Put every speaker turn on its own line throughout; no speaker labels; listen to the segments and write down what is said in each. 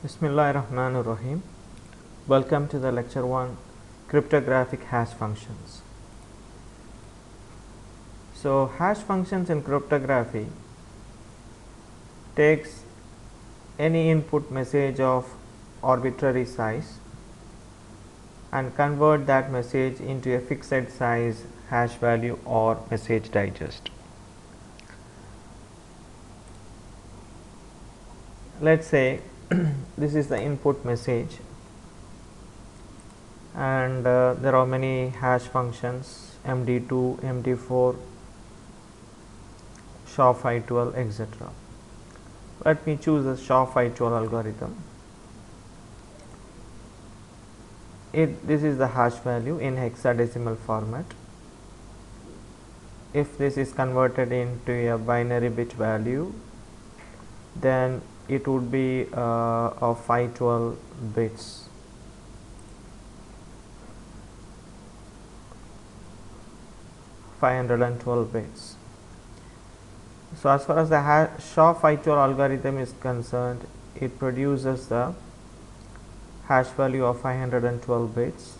Bismillahirrahmanirrahim. Welcome to the lecture 1 cryptographic hash functions. So hash functions in cryptography takes any input message of arbitrary size and convert that message into a fixed size hash value or message digest. Let's say this is the input message and there are many hash functions MD2, MD4, SHA-512, etc. Let me choose the SHA-512 algorithm. This is the hash value in hexadecimal format. If this is converted into a binary bit value, then it would be of 512 bits. So as far as the SHA-512 algorithm is concerned, it produces the hash value of 512 bits.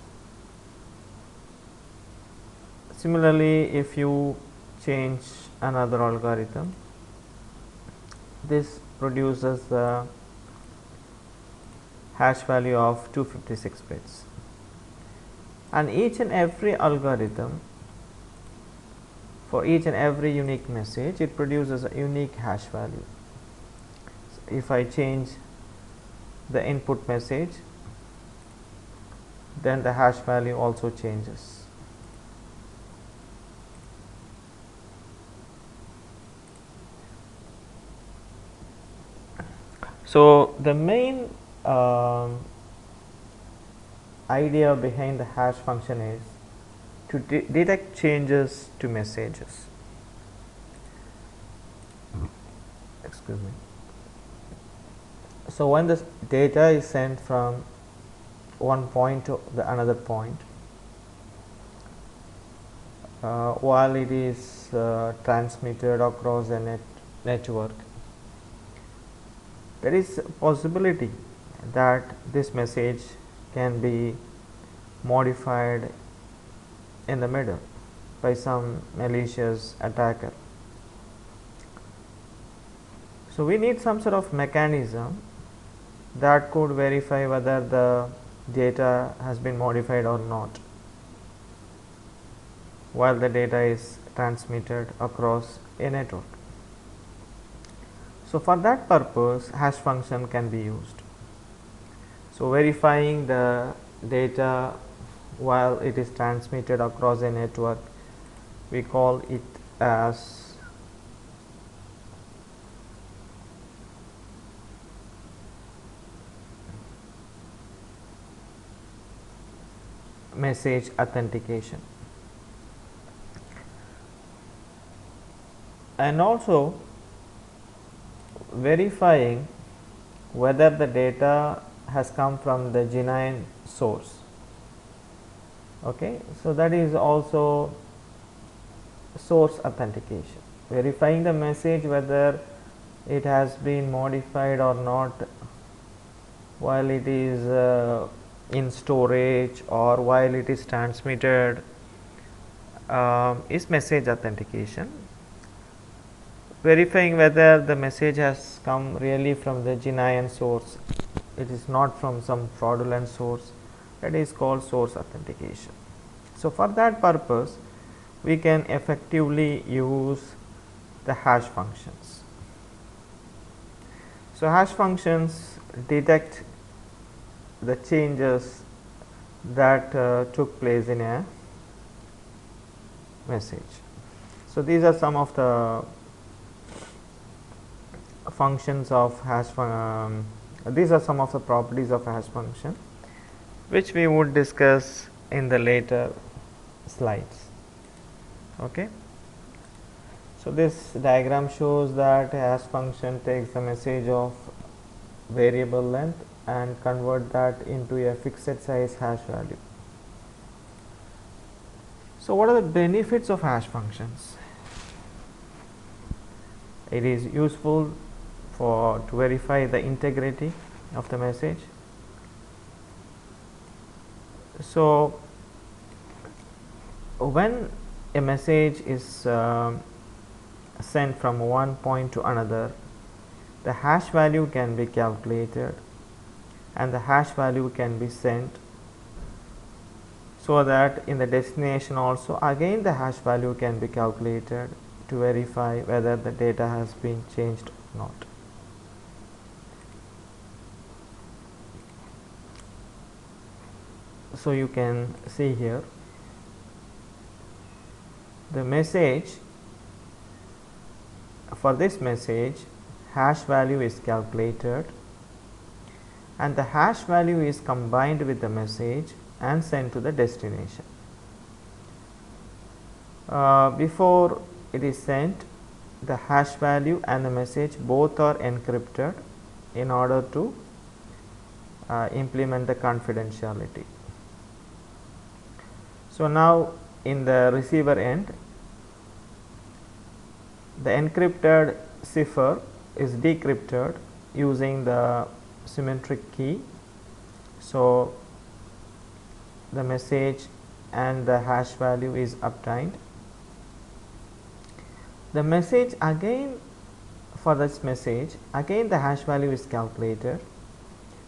Similarly, if you change another algorithm, this produces the hash value of 256 bits. And each and every algorithm, for each and every unique message, it produces a unique hash value. So if I change the input message, then the hash value also changes. So the main idea behind the hash function is to detect changes to messages. Excuse me. So when the data is sent from one point to the another point, while it is transmitted across a network, there is a possibility that this message can be modified in the middle by some malicious attacker. So we need some sort of mechanism that could verify whether the data has been modified or not while the data is transmitted across a network. So for that purpose, hash function can be used. So verifying the data while it is transmitted across a network, we call it as message authentication. And also verifying whether the data has come from the genuine source. Okay, so that is also source authentication, verifying the message whether it has been modified or not while it is in storage or while it is transmitted is message authentication. Verifying whether the message has come really from the genuine source, it is not from some fraudulent source, that is called source authentication. So for that purpose, we can effectively use the hash functions. So hash functions detect the changes that took place in a message. So these are some of the functions of hash these are some of the properties of hash function, which we would discuss in the later slides. Okay. So this diagram shows that hash function takes the message of variable length and convert that into a fixed size hash value. So what are the benefits of hash functions? It is useful to verify the integrity of the message. So when a message is sent from one point to another, the hash value can be calculated and the hash value can be sent, so that in the destination also again the hash value can be calculated to verify whether the data has been changed or not. So you can see here the message, for this message hash value is calculated and the hash value is combined with the message and sent to the destination. Before it is sent, the hash value and the message both are encrypted in order to implement the confidentiality. So now in the receiver end, the encrypted cipher is decrypted using the symmetric key. So the message and the hash value is obtained. The message again, for this message again the hash value is calculated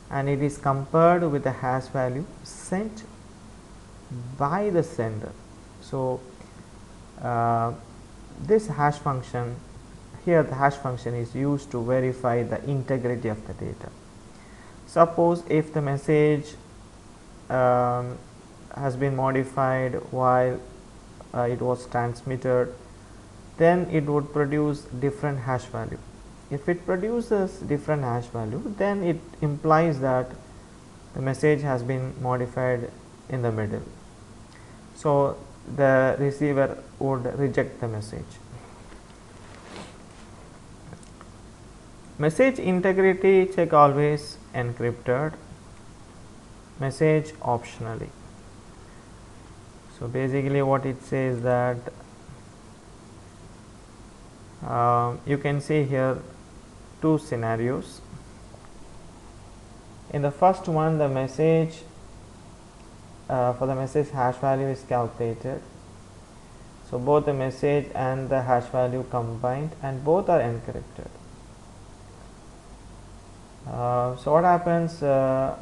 and it is compared with the hash value sent by the sender. So this hash function here, the hash function is used to verify the integrity of the data. Suppose if the message has been modified while it was transmitted, then it would produce different hash value. If it produces different hash value, then it implies that the message has been modified in the middle. So the receiver would reject the message. Message integrity check always encrypted, message optionally. So basically what it says that you can see here two scenarios. In the first one, the message for the message hash value is calculated. So both the message and the hash value combined and both are encrypted. So what happens, the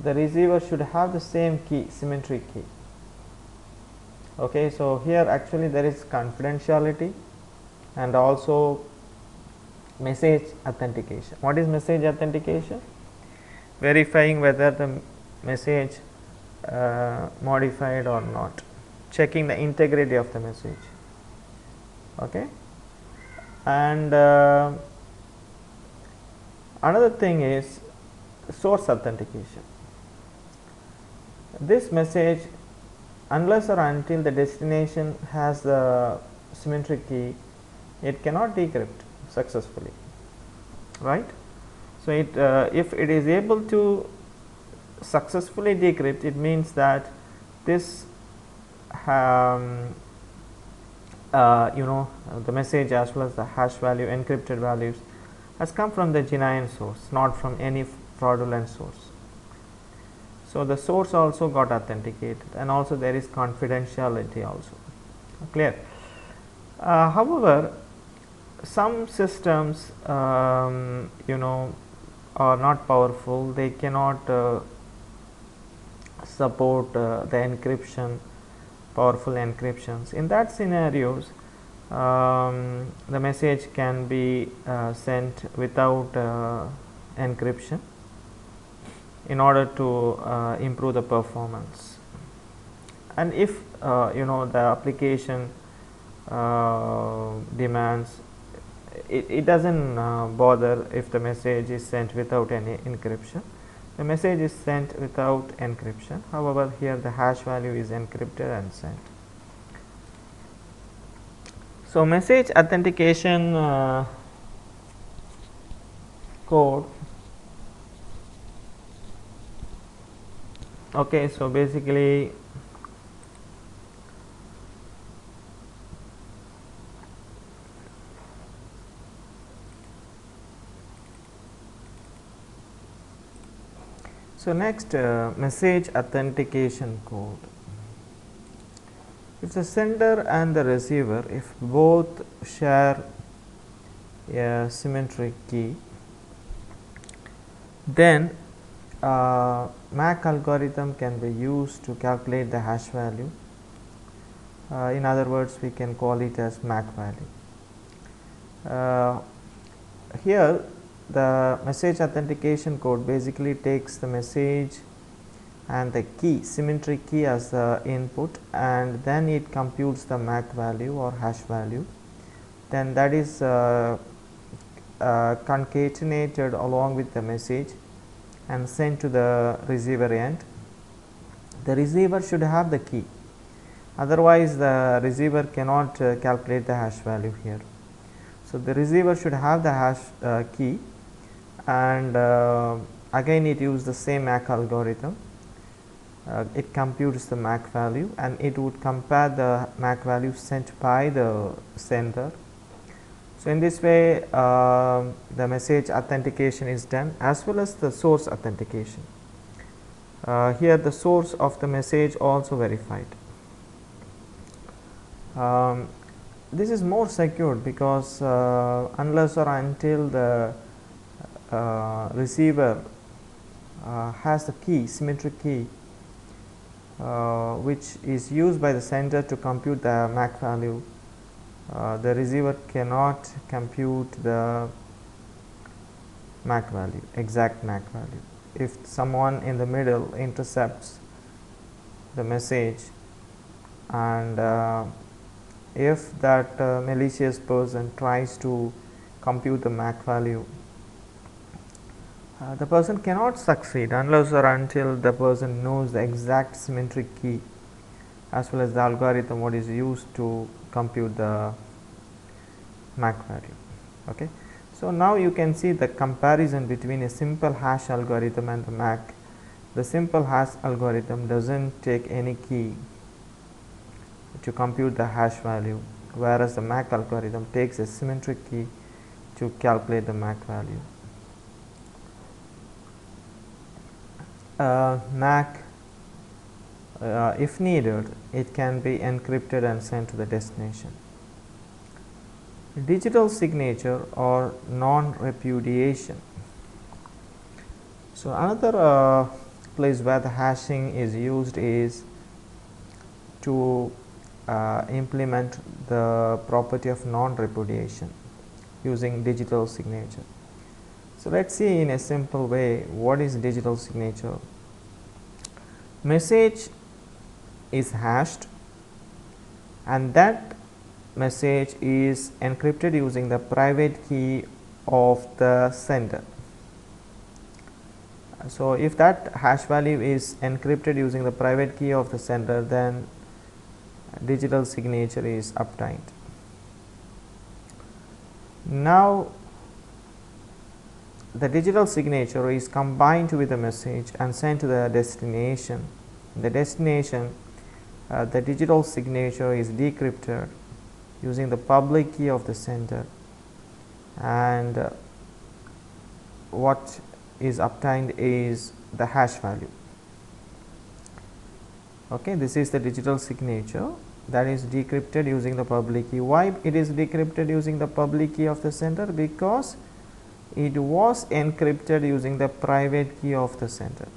receiver should have the same key, symmetric key. Okay, so here actually there is confidentiality and also message authentication. What is message authentication? Verifying whether the message modified or not, checking the integrity of the message. Okay, and another thing is source authentication. This message, unless or until the destination has the symmetric key, it cannot decrypt successfully, right? So it if it is able to successfully decrypt, it means that this the message as well as the hash value, encrypted values, has come from the genuine source, not from any fraudulent source. So the source also got authenticated, and also there is confidentiality also. Clear? However, some systems are not powerful. They cannot support the encryption, powerful encryptions. In that scenarios, the message can be sent without encryption in order to improve the performance. And if the application demands, it doesn't bother if the message is sent without any encryption. The message is sent without encryption. However, here the hash value is encrypted and sent. So message authentication code. Okay, so basically So, next message authentication code. If the sender and the receiver, if both share a symmetric key, then MAC algorithm can be used to calculate the hash value. In other words, we can call it as MAC value. Here the message authentication code basically takes the message and the key, symmetric key, as the input, and then it computes the MAC value or hash value. Then that is concatenated along with the message and sent to the receiver end. The receiver should have the key, otherwise the receiver cannot calculate the hash value here. So, the receiver should have the hash key, and again it uses the same MAC algorithm. It computes the MAC value and it would compare the MAC value sent by the sender. So, in this way the message authentication is done, as well as the source authentication. Here the source of the message also verified. This is more secured because unless or until the receiver has the key, symmetric key, which is used by the sender to compute the MAC value, the receiver cannot compute the MAC value, exact MAC value. If someone in the middle intercepts the message, and if that malicious person tries to compute the MAC value, the person cannot succeed unless or until the person knows the exact symmetric key as well as the algorithm what is used to compute the MAC value. Okay. So, now you can see the comparison between a simple hash algorithm and the MAC. The simple hash algorithm does not take any key to compute the hash value, whereas the MAC algorithm takes a symmetric key to calculate the MAC value. MAC, if needed, it can be encrypted and sent to the destination. Digital signature or non-repudiation. So, another place where the hashing is used is to implement the property of non-repudiation using digital signature. So, let us see in a simple way what is digital signature. Message is hashed and that message is encrypted using the private key of the sender. So, if that hash value is encrypted using the private key of the sender, then digital signature is obtained. Now, the digital signature is combined with the message and sent to the destination. The destination, the digital signature is decrypted using the public key of the sender, and what is obtained is the hash value. Okay, this is the digital signature that is decrypted using the public key. Why it is decrypted using the public key of the sender? Because it was encrypted using the private key of the sender.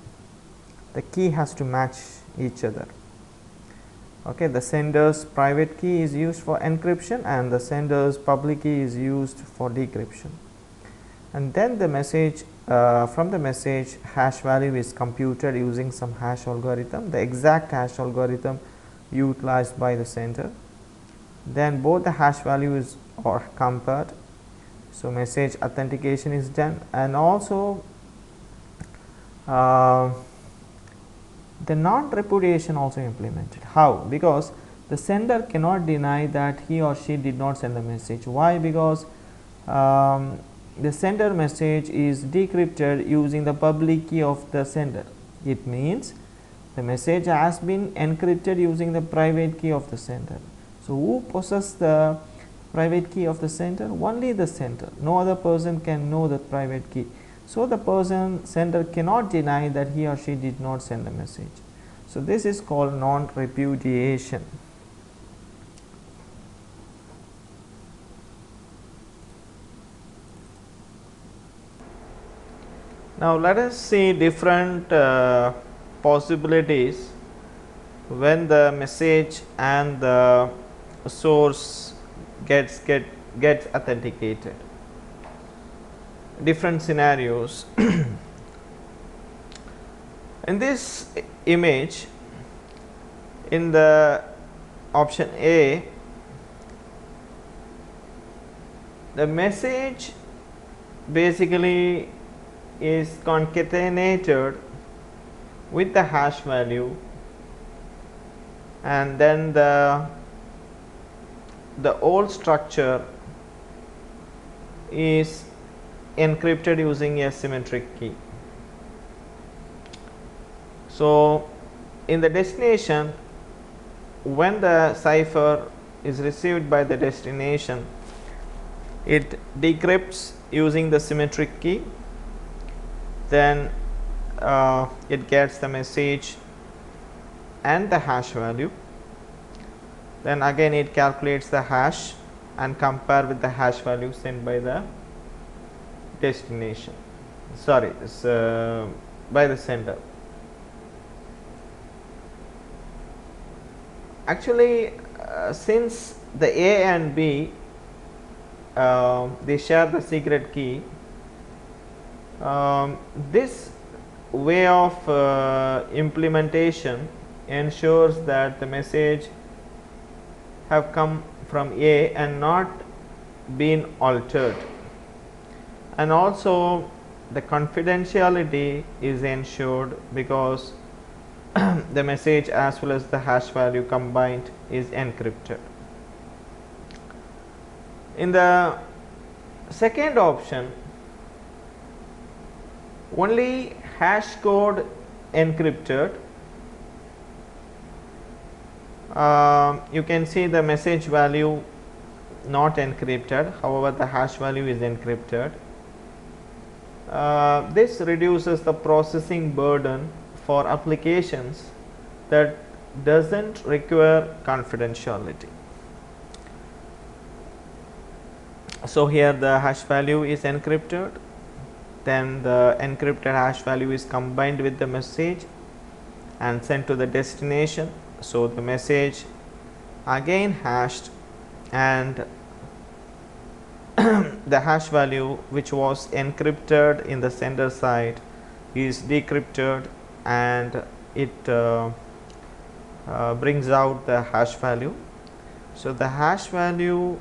The key has to match each other. Okay, the sender's private key is used for encryption and the sender's public key is used for decryption. And then the message, from the message, hash value is computed using some hash algorithm, the exact hash algorithm utilized by the sender. Then both the hash values are compared. So, message authentication is done, and also the non-repudiation also implemented. How? Because the sender cannot deny that he or she did not send the message. Why? Because the sender message is decrypted using the public key of the sender. It means the message has been encrypted using the private key of the sender. So, who possesses the private key of the sender? Only the sender. No other person can know the private key. So the person sender cannot deny that he or she did not send the message. So this is called non-repudiation. Now let us see different possibilities when the message and the source gets authenticated. Different scenarios. In this image, in the option A, the message basically is concatenated with the hash value, and then the old structure is encrypted using a symmetric key. So in the destination, when the cipher is received by the destination, it decrypts using the symmetric key, then it gets the message and the hash value, then again it calculates the hash and compare with the hash value sent by the destination, by the sender. Actually, since the A and B they share the secret key, this way of implementation ensures that the message have come from A and not been altered, and also the confidentiality is ensured because the message as well as the hash value combined is encrypted. In the second option, only hash code encrypted. You can see the message value not encrypted, however the hash value is encrypted. This reduces the processing burden for applications that doesn't require confidentiality. So here the hash value is encrypted, then the encrypted hash value is combined with the message and sent to the destination. So the message again hashed, and the hash value which was encrypted in the sender side is decrypted, and it brings out the hash value. So the hash value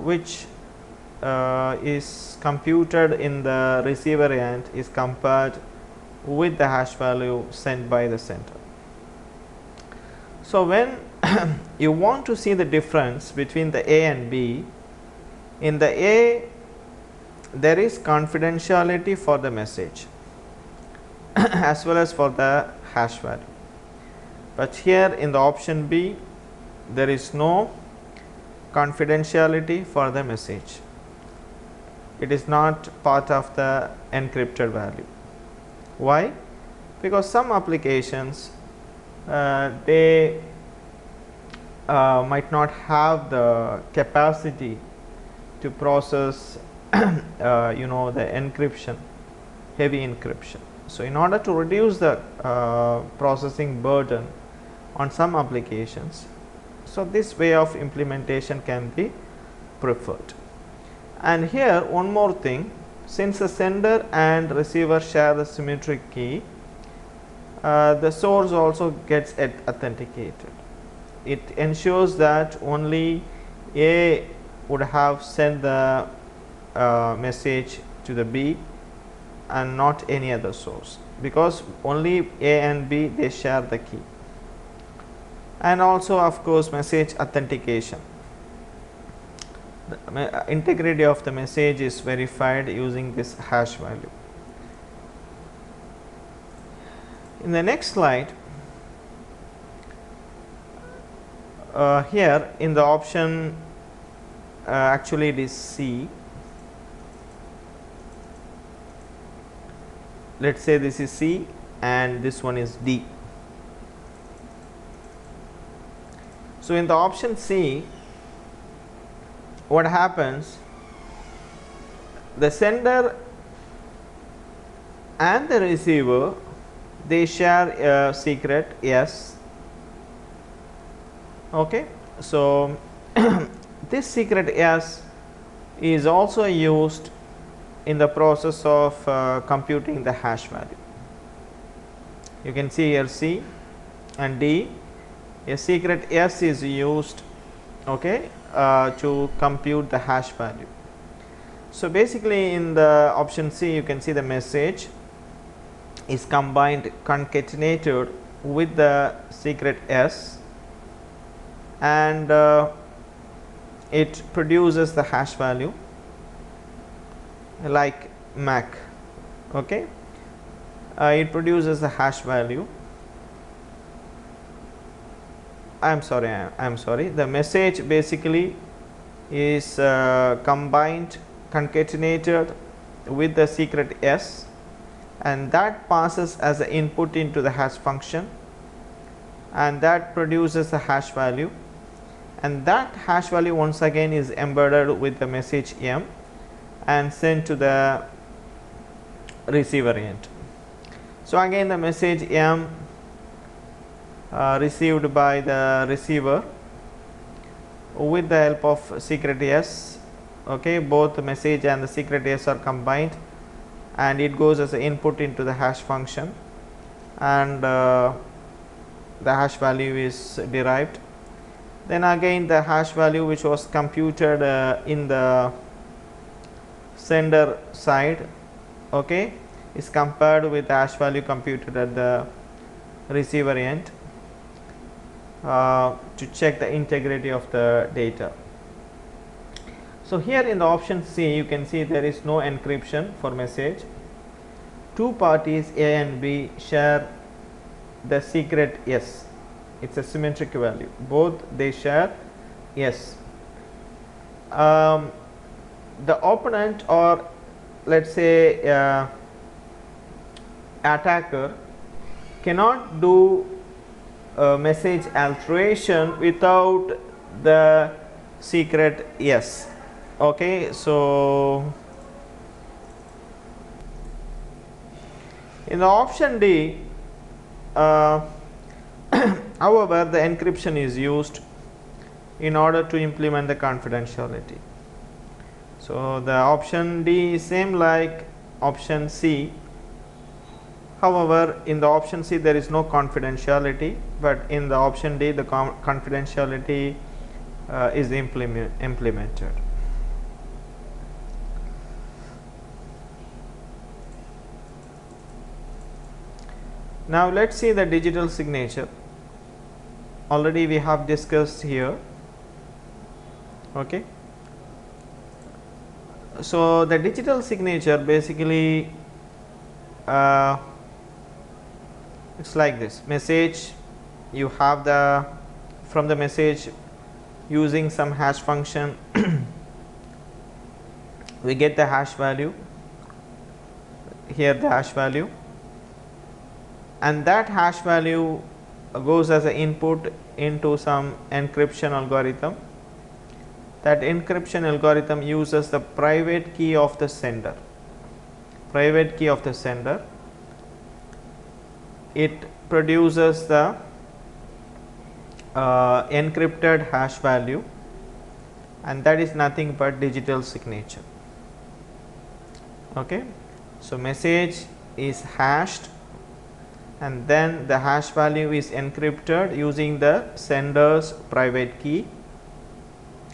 which is computed in the receiver end is compared with the hash value sent by the sender. So when you want to see the difference between the A and B, in the A there is confidentiality for the message as well as for the hash value, but here in the option B there is no confidentiality for the message. It is not part of the encrypted value. Why? Because some applications they might not have the capacity to process the encryption, heavy encryption. So in order to reduce the processing burden on some applications, so this way of implementation can be preferred. And here one more thing, since the sender and receiver share the symmetric key, the source also gets authenticated. It ensures that only A would have sent the message to the B and not any other source, because only A and B they share the key. And also of course message authentication. The integrity of the message is verified using this hash value. In the next slide, here in the option actually it is C, let's say this is C and this one is D. So in the option C, what happens, the sender and the receiver, they share a secret S. Okay, so this secret S is also used in the process of computing the hash value. You can see here C and D, a secret S is used, okay, to compute the hash value. So basically in the option C, you can see the message is combined, concatenated with the secret S, and it produces the hash value like MAC. Okay, it produces the hash value. I'm sorry, the message basically is combined, concatenated with the secret S, and that passes as an input into the hash function, and that produces the hash value, and that hash value once again is embedded with the message M and sent to the receiver end. So again the message M received by the receiver with the help of secret S. Okay, both the message and the secret S are combined, and it goes as an input into the hash function, and the hash value is derived. Then again the hash value which was computed in the sender side, okay, is compared with the hash value computed at the receiver end to check the integrity of the data. So here in the option C, you can see there is no encryption for message. Two parties A and B share the secret S. It's a symmetric value. Both they share S. The opponent, or let's say attacker, cannot do message alteration without the secret S. Okay, so in the option D, however, the encryption is used in order to implement the confidentiality. So the option D is same like option C. However, in the option C there is no confidentiality, but in the option D the confidentiality is implemented. Now let's see the digital signature. Already we have discussed here. Okay, so the digital signature basically it's like this. Message, you have the, from the message using some hash function we get the hash value, here the hash value, and that hash value goes as an input into some encryption algorithm. That encryption algorithm uses the private key of the sender. Private key of the sender. It produces the encrypted hash value, and that is nothing but digital signature. Okay, so message is hashed, and then the hash value is encrypted using the sender's private key.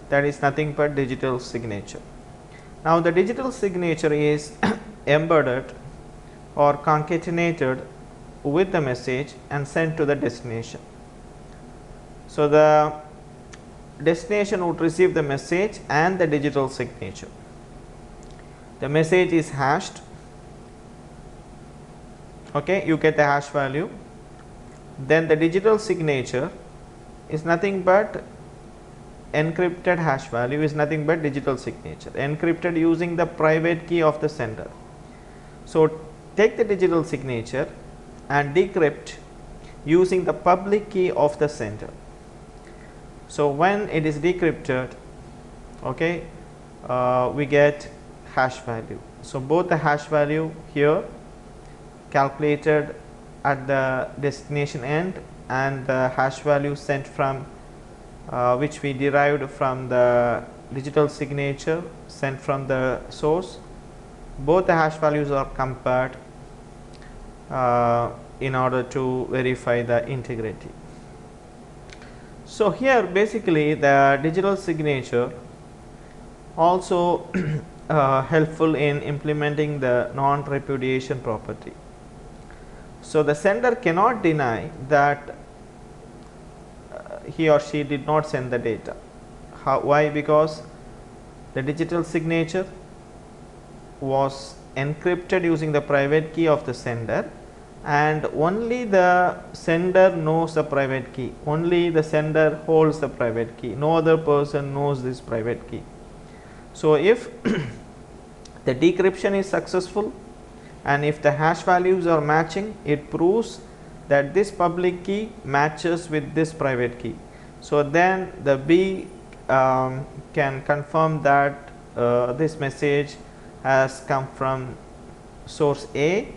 That is nothing but digital signature. Now the digital signature is embedded or concatenated with the message and sent to the destination. So the destination would receive the message and the digital signature. The message is hashed. Okay, you get the hash value. Then the digital signature is nothing but encrypted hash value, is nothing but digital signature encrypted using the private key of the sender. So take the digital signature and decrypt using the public key of the sender. So when it is decrypted, okay, we get hash value. So both the hash value here calculated at the destination end and the hash value sent from which we derived from the digital signature sent from the source, both the hash values are compared in order to verify the integrity. So here basically the digital signature also helpful in implementing the non-repudiation property. So the sender cannot deny that he or she did not send the data. Why? Because the digital signature was encrypted using the private key of the sender, and only the sender knows the private key. Only the sender holds the private key. No other person knows this private key. So if the decryption is successful and if the hash values are matching, it proves that this public key matches with this private key. So then the B can confirm that this message has come from source A,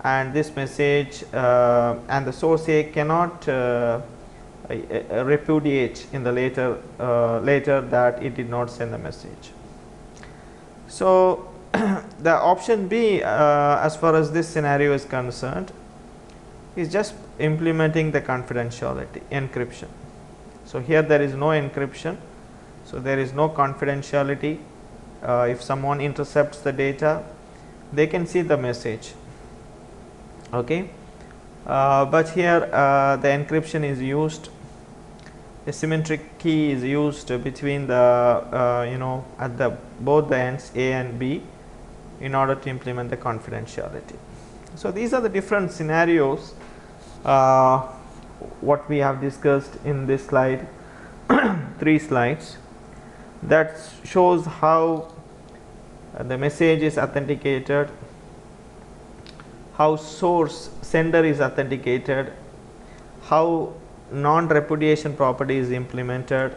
and this message and the source A cannot repudiate in the later that it did not send the message. So the option B as far as this scenario is concerned is just implementing the confidentiality encryption. So here there is no encryption, so there is no confidentiality. If someone intercepts the data, they can see the message, okay, but here the encryption is used. A symmetric key is used between the at the both the ends A and B in order to implement the confidentiality. So these are the different scenarios what we have discussed in this slide, 3 slides, that shows how the message is authenticated, how source sender is authenticated, how non-repudiation property is implemented,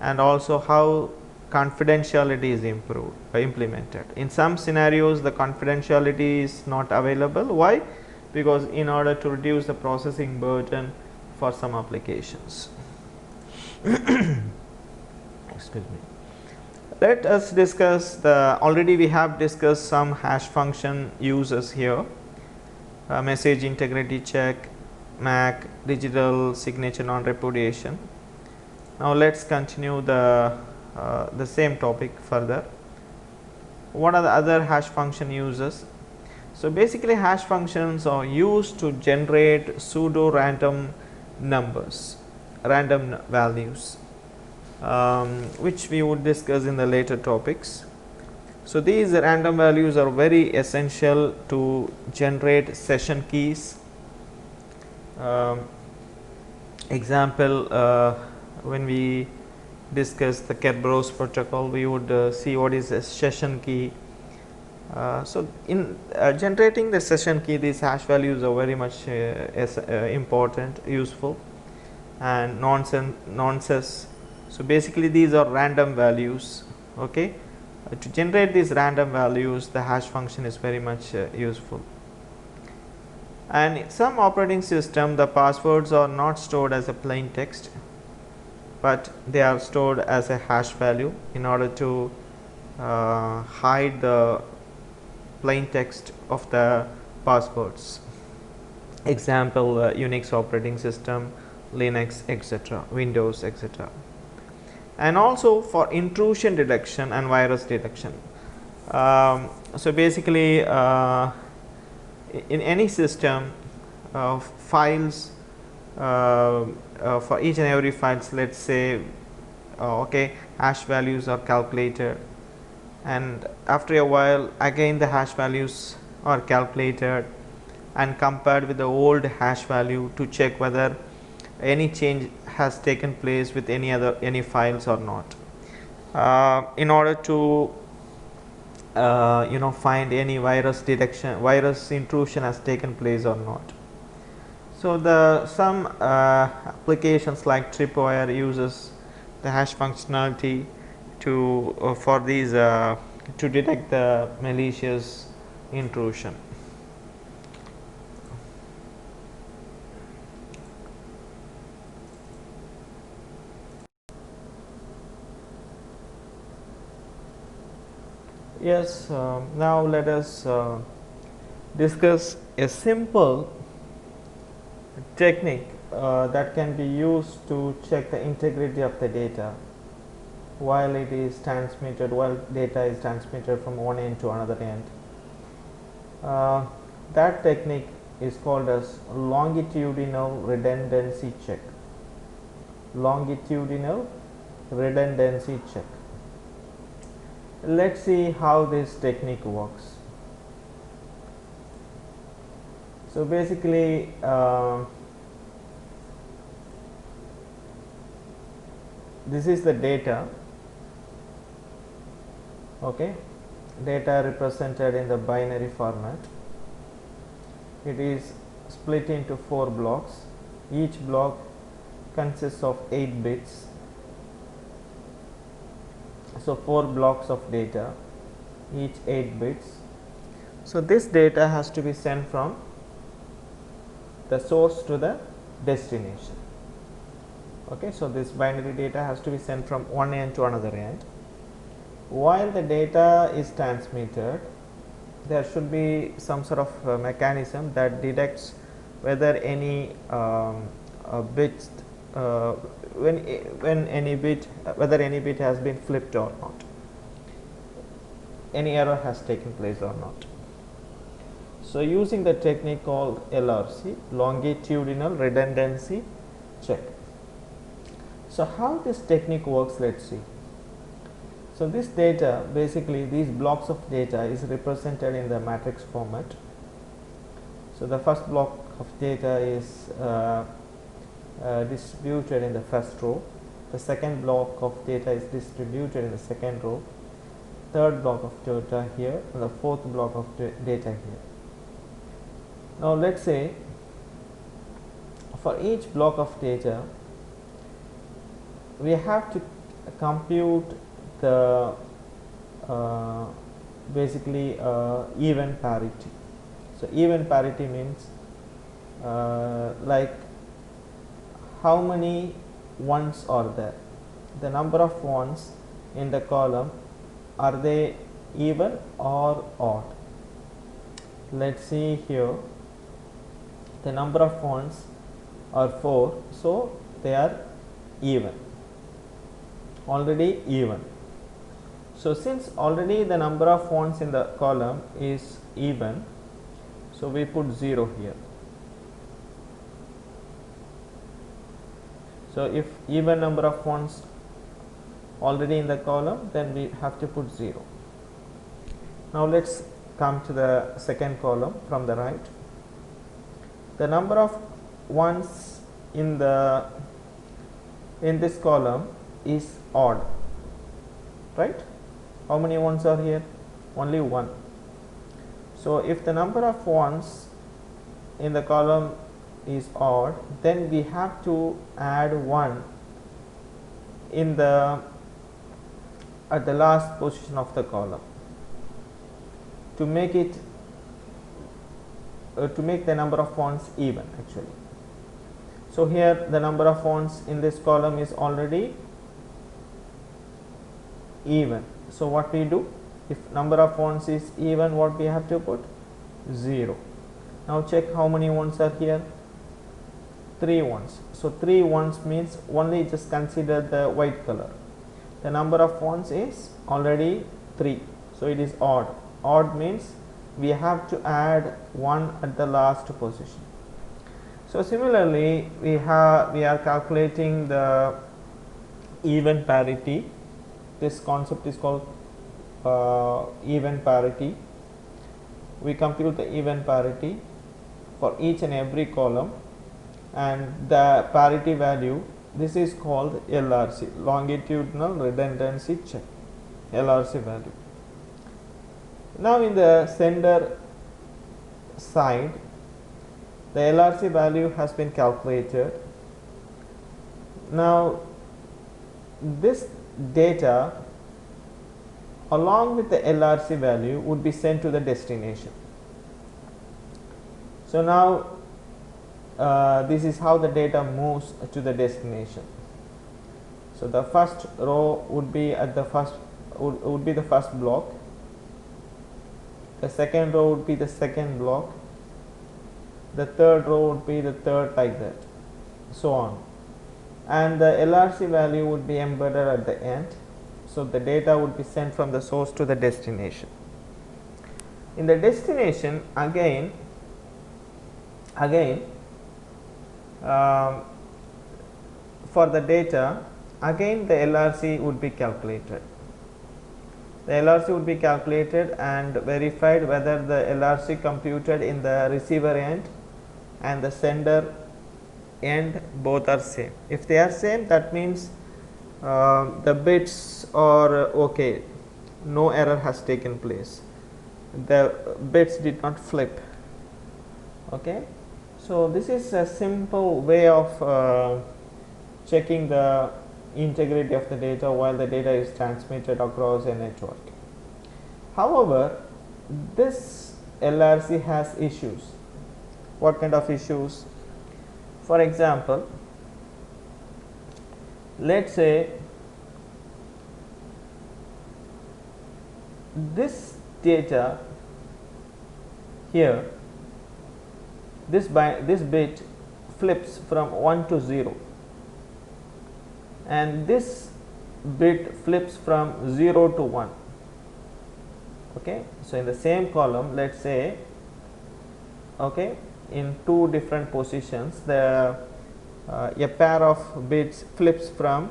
and also how confidentiality is implemented. In some scenarios the confidentiality is not available. Why? Because in order to reduce the processing burden for some applications. Excuse me. Let us discuss already we have discussed some hash function uses here, message integrity check, MAC, digital signature non-repudiation. Now let's continue the same topic further. What are the other hash function uses? So basically hash functions are used to generate pseudo random numbers, random values, which we would discuss in the later topics. So these random values are very essential to generate session keys. Example, when we discuss the Kerberos protocol, we would see what is a session key. So in generating the session key, these hash values are very much important, useful, and nonsense. So basically these are random values, okay. To generate these random values, the hash function is very much useful. And in some operating system, the passwords are not stored as a plain text, but they are stored as a hash value in order to hide the plain text of the passwords. Example, Unix operating system, Linux, etc., Windows, etc. And also for intrusion detection and virus detection. So basically in any system, files for each and every files, let's say okay, hash values are calculated, and after a while again the hash values are calculated and compared with the old hash value to check whether any change has taken place with any files or not. In order to find any virus intrusion has taken place or not. So some applications like Tripwire uses the hash functionality to for these to detect the malicious intrusion. Yes, now let us discuss a simple technique that can be used to check the integrity of the data while data is transmitted from one end to another end. That technique is called as longitudinal redundancy check. Longitudinal redundancy check. Let's see how this technique works. So basically, this is the data. Okay, data represented in the binary format. It is split into 4 blocks. Each block consists of 8 bits. So 4 blocks of data, each 8 bits. So this data has to be sent from the source to the destination. Okay, so this binary data has to be sent from one end to another end. While the data is transmitted, there should be some sort of mechanism that detects whether any bit whether any bit has been flipped or not, any error has taken place or not. So using the technique called LRC, longitudinal redundancy check. So how this technique works, let's see. So this data, basically these blocks of data is represented in the matrix format. So the first block of data is distributed in the first row. The second block of data is distributed in the second row. Third block of data here, and the fourth block of data here. Now let's say for each block of data we have to compute the basically even parity. So even parity means like how many ones are there, the number of ones in the column, are they even or odd? Let's see here, the number of ones are 4, so they are even, already even. So since already the number of ones in the column is even, so we put 0 here. So if even number of ones already in the column, then we have to put 0. Now let's come to the second column from the right. The number of ones in this column is odd, right? How many ones are here? Only 1. So if the number of ones in the column is odd, then we have to add 1 in at the last position of the column to make it to make the number of ones even actually. So here the number of ones in this column is already even. So what we do, if number of ones is even, what we have to put? 0. Now check how many ones are here. 3 ones. So 3 ones means only just consider the white color. The number of ones is already 3, so it is odd. Odd means we have to add 1 at the last position. So similarly, we are calculating the even parity. This concept is called even parity. We compute the even parity for each and every column, and the parity value, this is called LRC, longitudinal redundancy check, LRC value. Now in the sender side, the LRC value has been calculated. Now this data along with the LRC value would be sent to the destination. So now this is how the data moves to the destination. So the first row would be at the first would be the first block. The second row would be the second block. The third row would be the third, like that, so on. And the LRC value would be embedded at the end. So the data would be sent from the source to the destination. In the destination, again for the data, again the LRC would be calculated. The LRC would be calculated and verified whether the LRC computed in the receiver end and the sender end both are same. If they are same, that means the bits are okay, no error has taken place, the bits did not flip. Okay, so this is a simple way of checking the integrity of the data while the data is transmitted across a network. However, this LRC has issues. What kind of issues? For example, let's say this data here, this bit flips from 1 to 0, and this bit flips from 0 to 1. Okay, so in the same column, let's say, okay, in two different positions, the a pair of bits flips from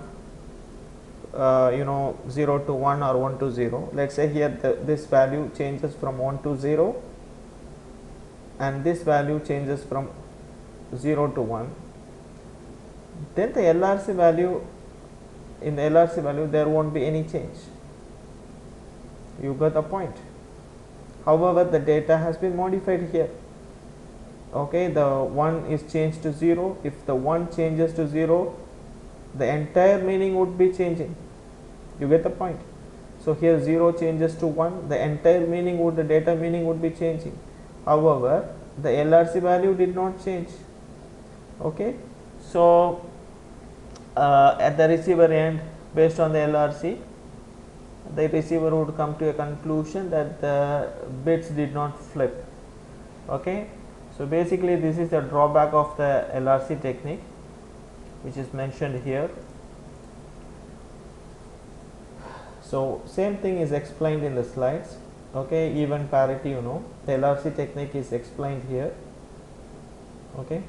0 to 1 or 1 to 0. Let's say here this value changes from 1 to 0, and this value changes from 0 to 1. Then the LRC value, in the LRC value there won't be any change. You got the point. However, the data has been modified here. Okay, the 1 is changed to 0. If the 1 changes to 0, the entire meaning would be changing. You get the point. So here 0 changes to 1, the entire meaning would, the data meaning would be changing. However, the LRC value did not change. Okay, so at the receiver end, based on the LRC, the receiver would come to a conclusion that the bits did not flip. Okay, so basically this is the drawback of the LRC technique, which is mentioned here. So same thing is explained in the slides. Okay, even parity, the LRC technique is explained here. Okay,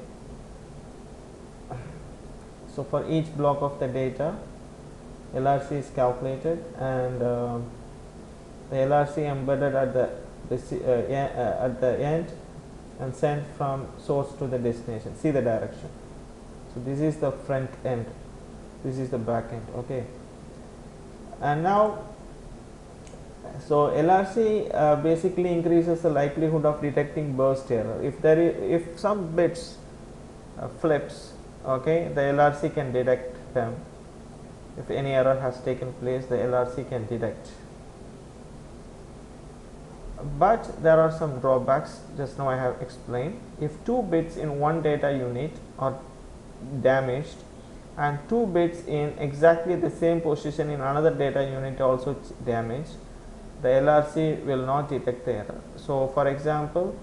so for each block of the data, LRC is calculated, and the LRC embedded at the end and sent from source to the destination. See the direction. So this is the front end, this is the back end. Okay, and now, so LRC basically increases the likelihood of detecting burst error. If some bits flips, okay, the LRC can detect them. If any error has taken place, the LRC can detect. But there are some drawbacks, just now I have explained. If two bits in one data unit are damaged and two bits in exactly the same position in another data unit also damaged, the LRC will not detect the error. So for example,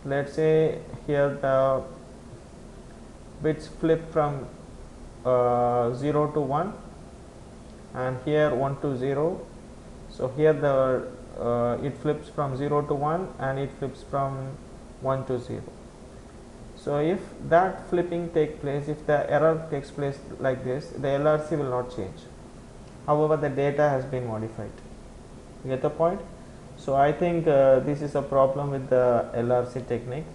let's say here the bits flip from 0 to 1, and here 1 to 0. So here the it flips from 0 to 1, and it flips from 1 to 0. So if that flipping takes place, if the error takes place like this, the LRC will not change. However, the data has been modified. You get the point? So I think this is a problem with the LRC technique,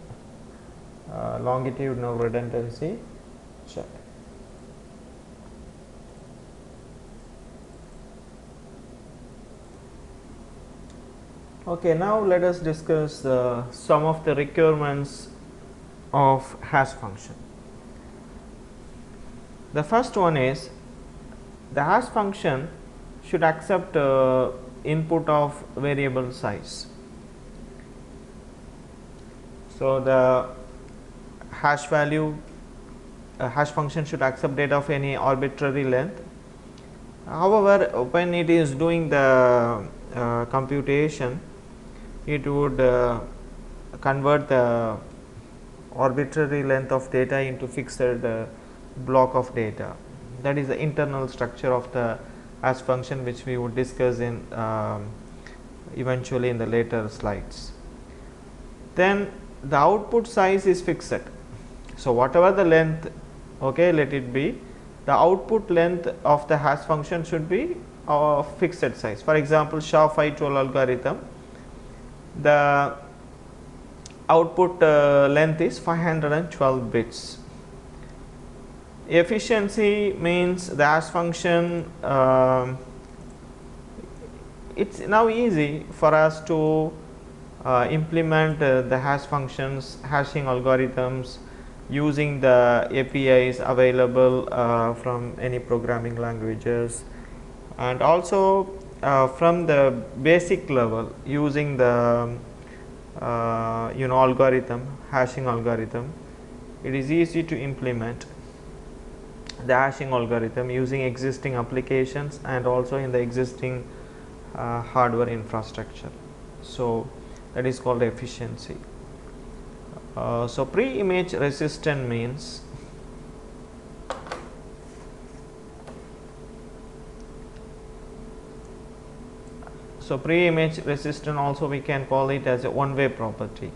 longitudinal redundancy check. Okay, now let us discuss some of the requirements of hash function. The first one is the hash function should accept input of variable size. So the hash hash function should accept data of any arbitrary length. However, when it is doing the computation, it would convert the arbitrary length of data into fixed block of data. That is the internal structure of the hash function, which we would discuss in eventually in the later slides. Then the output size is fixed. So whatever the length, okay, let it be, the output length of the hash function should be of fixed size. For example, SHA-512 algorithm, the output length is 512 bits. Efficiency means the hash function, it's now easy for us to implement the hash functions, hashing algorithms using the APIs available from any programming languages, and also from the basic level using the hashing algorithm. It is easy to implement the hashing algorithm using existing applications and also in the existing hardware infrastructure. So that is called efficiency. So pre-image resistant means pre-image resistant also we can call it as a one-way property.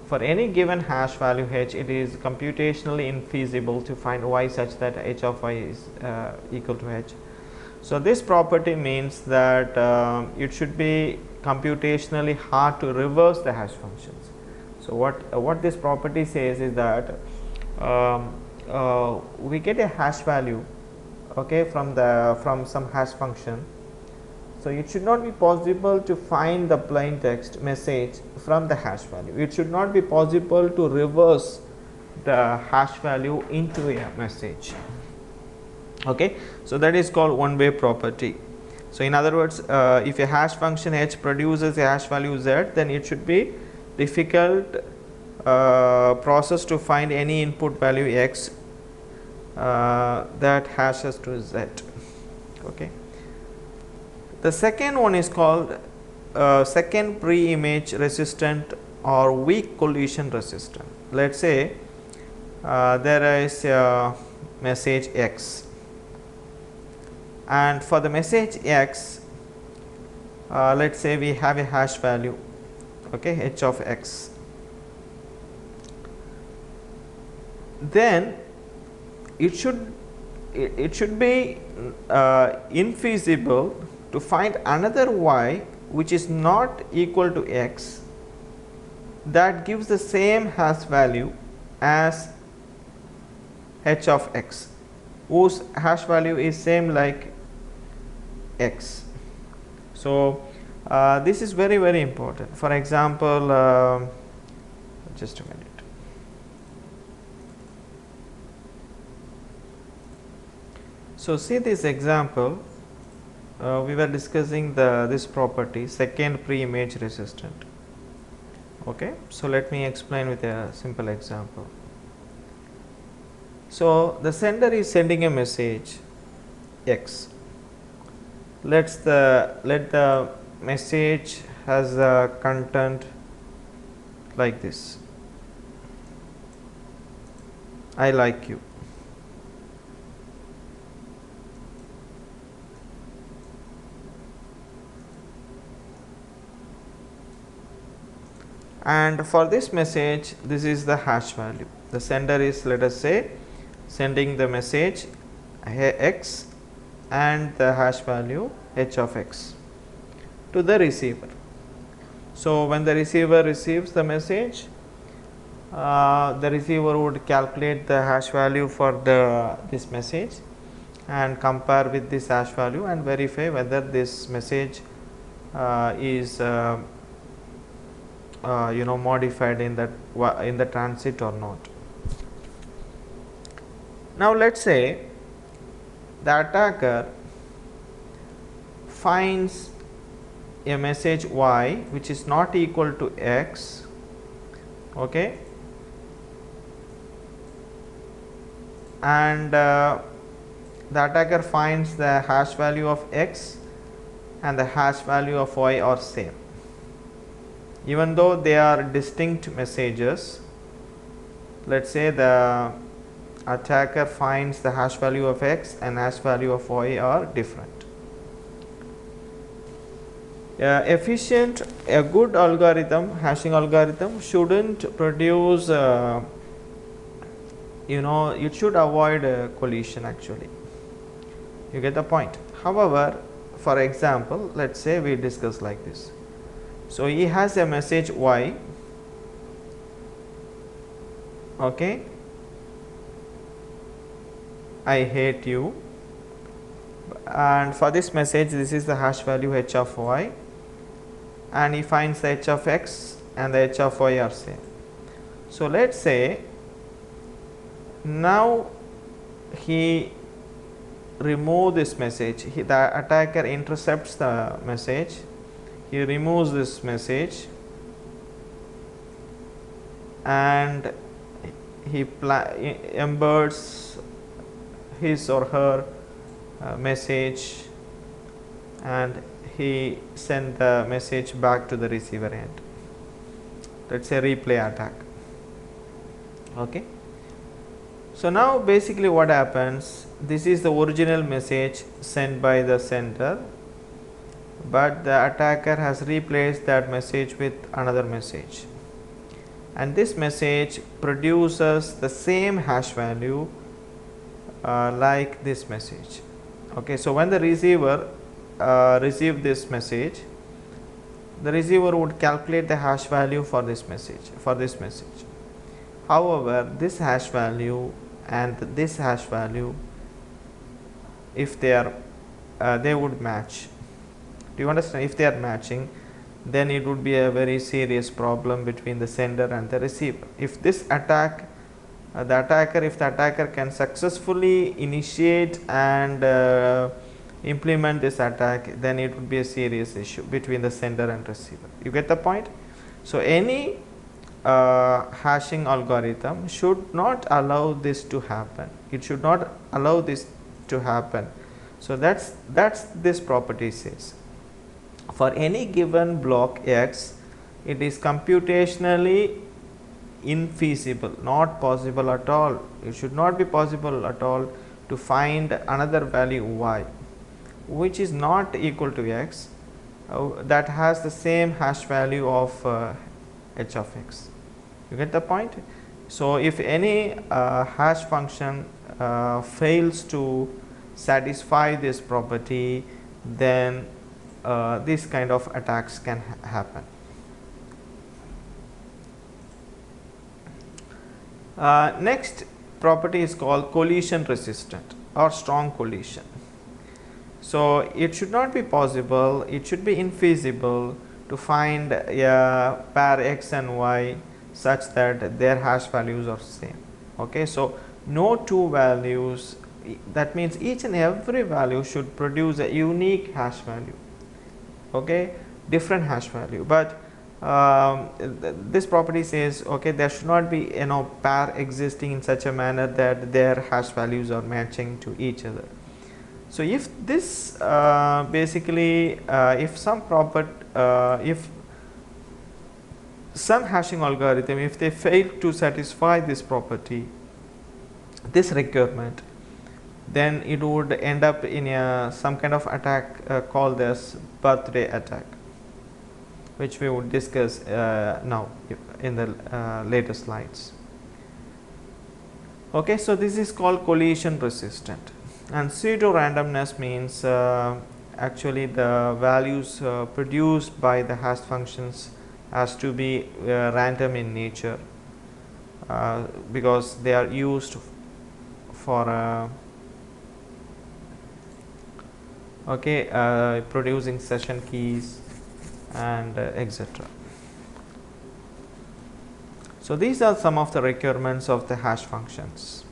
For any given hash value h, it is computationally infeasible to find y such that h of y is equal to h. So this property means that it should be computationally hard to reverse the hash functions. So what this property says is that we get a hash value, okay, from some hash function. So it should not be possible to find the plain text message from the hash value. It should not be possible to reverse the hash value into a message. Okay, so that is called one-way property. So in other words, if a hash function h produces a hash value z, then it should be difficult process to find any input value x that hashes to z. Okay. The second one is called second pre-image resistant or weak collision resistant. Let us say there is a message x, and for the message x, let us say we have a hash value, okay, h of x. Then it should be infeasible to find another y which is not equal to x that gives the same hash value as h of x, whose hash value is same like x. So this is very, very important. For example, just a minute. So see this example. We were discussing this property, second pre-image resistant. Okay, so let me explain with a simple example. So the sender is sending a message x. Let the message has a content like this: I like you. And for this message, this is the hash value. The sender is, let us say, sending the message x and the hash value h of x to the receiver. So when the receiver receives the message, the receiver would calculate the hash value for this message and compare with this hash value and verify whether this message is modified in the transit or not. Now let's say the attacker finds a message y which is not equal to x, okay, and the attacker finds the hash value of x and the hash value of y are same, even though they are distinct messages. Let's say the attacker finds the hash value of x and hash value of y are different. A good algorithm, hashing algorithm, shouldn't produce it should avoid collision actually. You get the point. However, for example, let's say we discuss like this. So he has a message y, okay, I hate you, and for this message this is the hash value h of y, and he finds the h of x and the h of y are same. So let's say now he remove this message, the attacker intercepts the message, he removes this message and he embeds his or her message and he send the message back to the receiver end. Let's say replay attack, okay. So now basically what happens, this is the original message sent by the sender, but the attacker has replaced that message with another message, and this message produces the same hash value like this message, okay. So when the receiver receive this message, the receiver would calculate the hash value for this message. However, this hash value and this hash value, if they are they would match. Do you understand? If they are matching, then it would be a very serious problem between the sender and the receiver. If this attack if the attacker can successfully initiate and implement this attack, then it would be a serious issue between the sender and receiver. You get the point? So any hashing algorithm should not allow this to happen. It should not allow this to happen. So that's this property says. For any given block x, it is computationally infeasible, not possible at all. It should not be possible at all to find another value y which is not equal to x that has the same hash value of h of x. You get the point? So if any hash function fails to satisfy this property, then this kind of attacks can happen. Next property is called collision resistant or strong collision. So it should not be possible, it should be infeasible to find a pair x and y such that their hash values are same, okay. So no two values, that means each and every value should produce a unique hash value, okay, different hash value. But this property says, okay, there should not be pair existing in such a manner that their hash values are matching to each other. So if this basically if some hashing algorithm, if they fail to satisfy this property, this requirement, then it would end up in some kind of attack called as birthday attack, which we would discuss now in the later slides. Okay, so this is called collision resistant. And pseudo randomness means actually the values produced by the hash functions has to be random in nature because they are used for producing session keys and etc. So these are some of the requirements of the hash functions.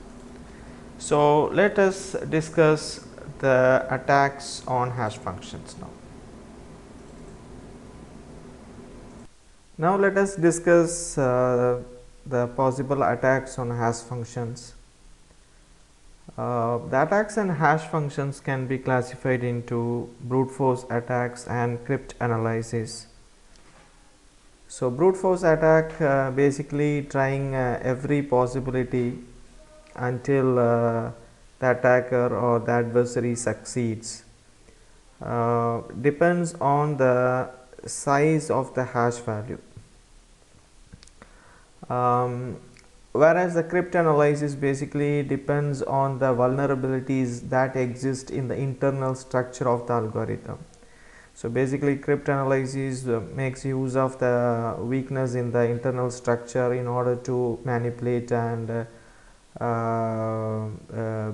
So let us discuss the attacks on hash functions now. Now let us discuss the possible attacks on hash functions. The attacks on hash functions can be classified into brute force attacks and cryptanalysis. So brute force attack basically trying every possibility until the attacker or the adversary succeeds. Depends on the size of the hash value. Whereas the cryptanalysis basically depends on the vulnerabilities that exist in the internal structure of the algorithm. So basically cryptanalysis makes use of the weakness in the internal structure in order to manipulate and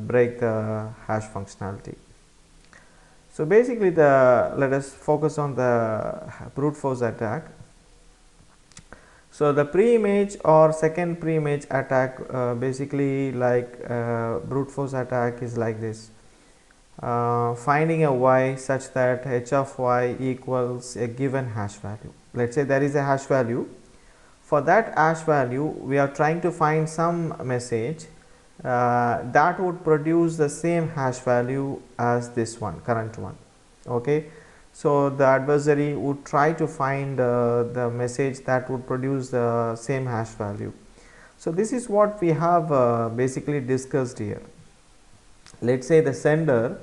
break the hash functionality. So basically let us focus on the brute force attack. So the pre-image or second pre-image attack basically like brute force attack is like this. Finding a y such that h of y equals a given hash value. Let's say there is a hash value. For that hash value we are trying to find some message that would produce the same hash value as this one, current one. Okay, so the adversary would try to find the message that would produce the same hash value. So this is what we have basically discussed here. Let's say the sender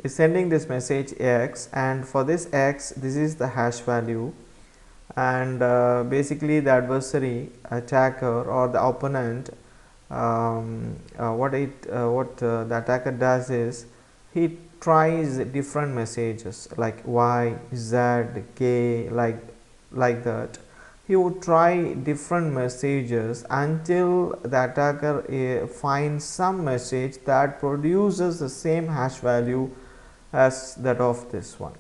is sending this message x, and for this x this is the hash value, and basically the adversary, attacker or the opponent, what the attacker does is he tries different messages like y, z, k, like that. He would try different messages until the attacker finds some message that produces the same hash value as that of this one,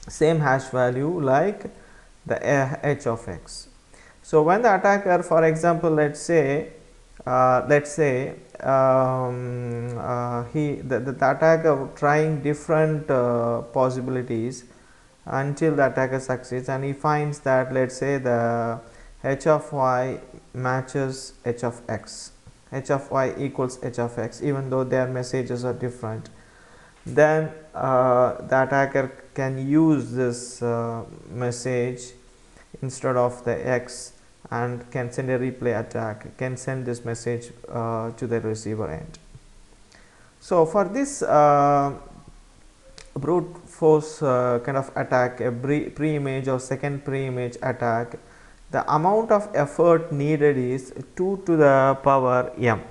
same hash value like the h of x. So when the attacker, for example, let's say the attacker trying different possibilities until the attacker succeeds, and he finds that, let's say, the h of y matches h of x, h of y equals h of x, even though their messages are different. Then the attacker can use this message instead of the x and can send a replay attack, can send this message to the receiver end. So for this brute force kind of attack, a pre-image or second pre-image attack, the amount of effort needed is 2 to the power m.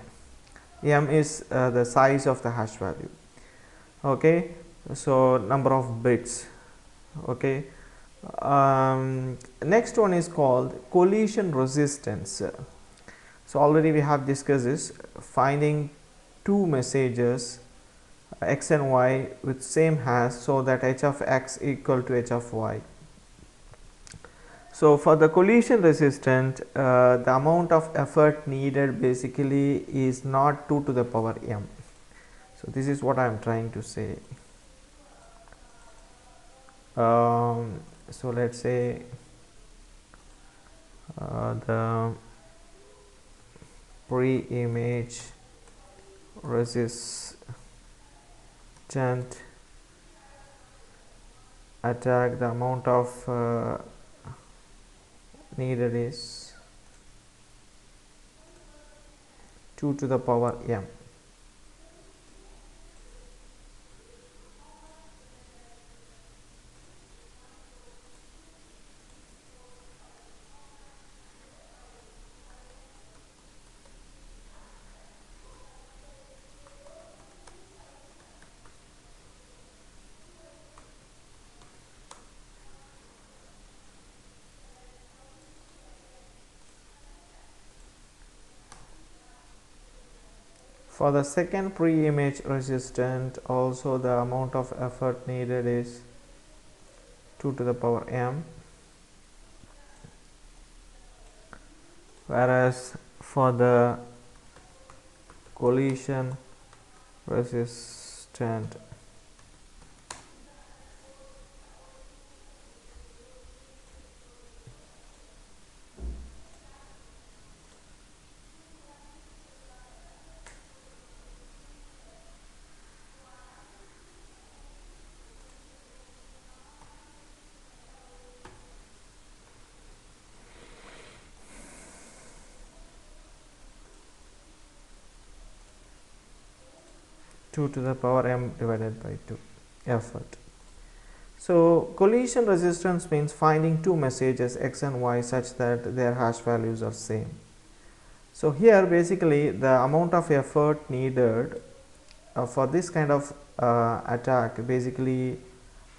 M is the size of the hash value. Okay, so number of bits. Okay, next one is called collision resistance. So already we have discussed this, finding two messages x and y with same hash so that h of x equal to h of y. So for the collision resistant, the amount of effort needed basically is not 2 to the power m. So this is what I am trying to say. So let's say the pre-image resistant attack, the amount of needed is 2 to the power m. For the second pre-image resistant, also the amount of effort needed is 2 to the power m. whereas for the collision resistant two to the power m divided by 2 effort. So collision resistance means finding two messages x and y such that their hash values are same. So here basically the amount of effort needed for this kind of attack, basically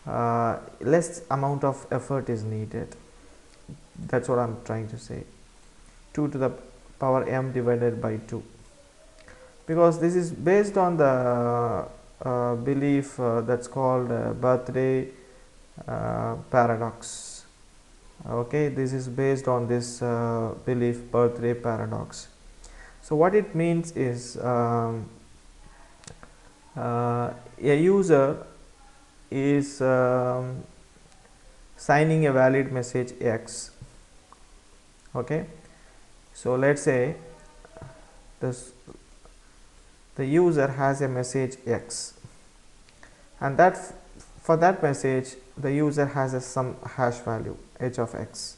less amount of effort is needed. That's what I'm trying to say. 2 to the power m divided by 2, because this is based on the belief that's called birthday paradox. Okay, this is based on this belief, birthday paradox. So what it means is a user is signing a valid message x. Okay, so let's say the user has a message x, and that for that message the user has some hash value h of x.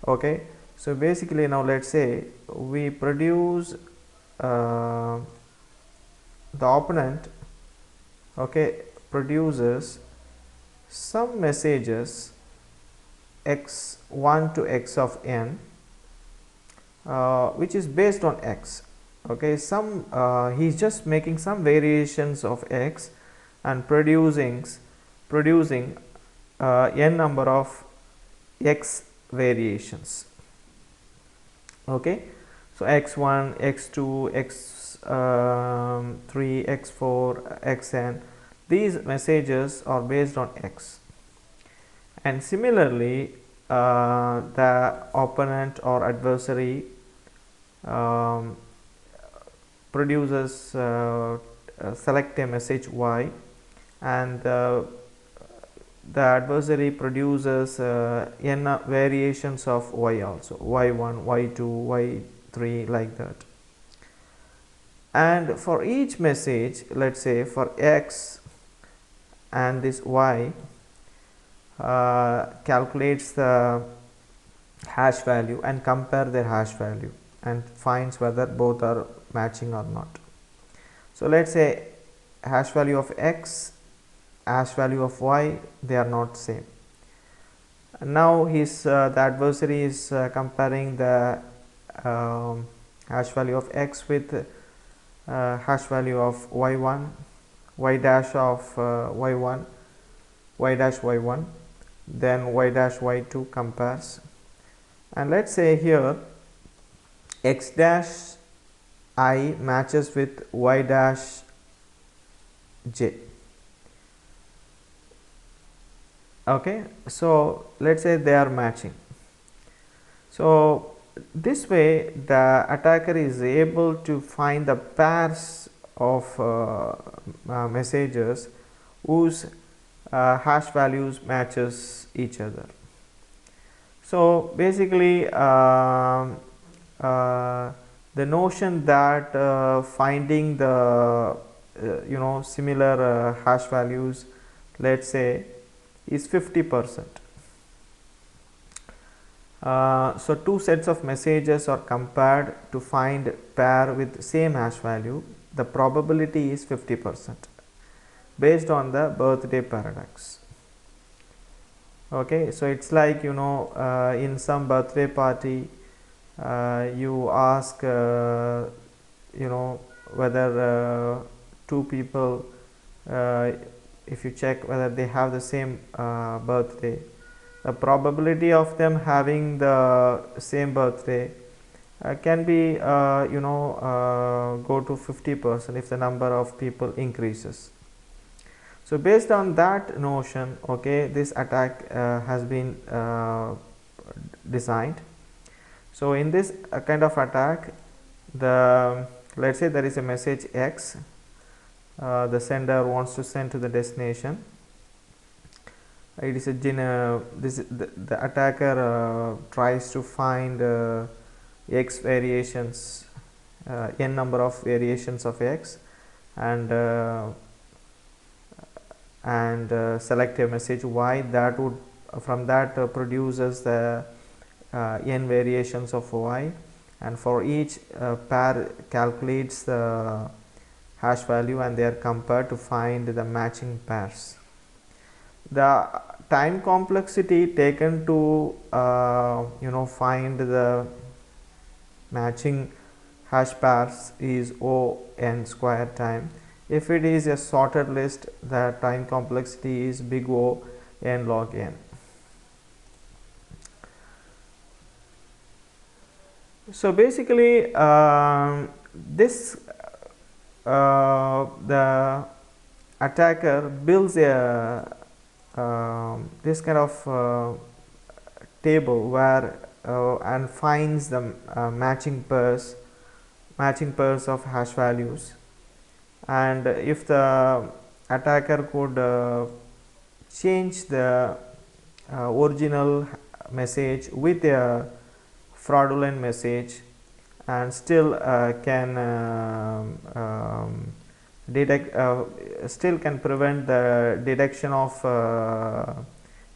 Okay, so basically now let's say we produce the opponent, okay, produces some messages x1 to x of n which is based on x. Okay, some he's just making some variations of x and producing n number of x variations. Okay, so x1, x2, x3, x4, xn, these messages are based on x. And similarly the opponent or adversary produces select a message y, and the adversary produces n variations of y also, y1, y2, y3, like that. And for each message, let's say for x and this y, calculates the hash value and compare their hash value and finds whether both are matching or not. So let's say hash value of x, hash value of y, they are not same. Now the adversary is comparing the hash value of x with hash value of y1, y dash of y1, y dash y1, then y dash y2 compares, and let's say here x dash I matches with y dash j. Okay, so let's say they are matching. So this way the attacker is able to find the pairs of messages whose hash values matches each other. So basically the notion that finding the similar hash values, let's say, is 50%. So two sets of messages are compared to find pair with same hash value. The probability is 50% based on the birthday paradox. Okay, so it's like in some birthday party you ask whether two people, if you check whether they have the same birthday, the probability of them having the same birthday can be go to 50% if the number of people increases. So based on that notion, okay, this attack has been designed. So in this kind of attack, the let's say there is a message X, the sender wants to send to the destination. It is a the attacker tries to find X variations, n number of variations of X, and select a message Y that would from that produces the n variations of Y, and for each pair calculates the hash value and they are compared to find the matching pairs. The time complexity taken to find the matching hash pairs is O n square time. If it is a sorted list, the time complexity is big O n log n. So basically this the attacker builds a this kind of table where and finds the matching pairs of hash values, and if the attacker could change the original message with a fraudulent message and still can prevent the detection of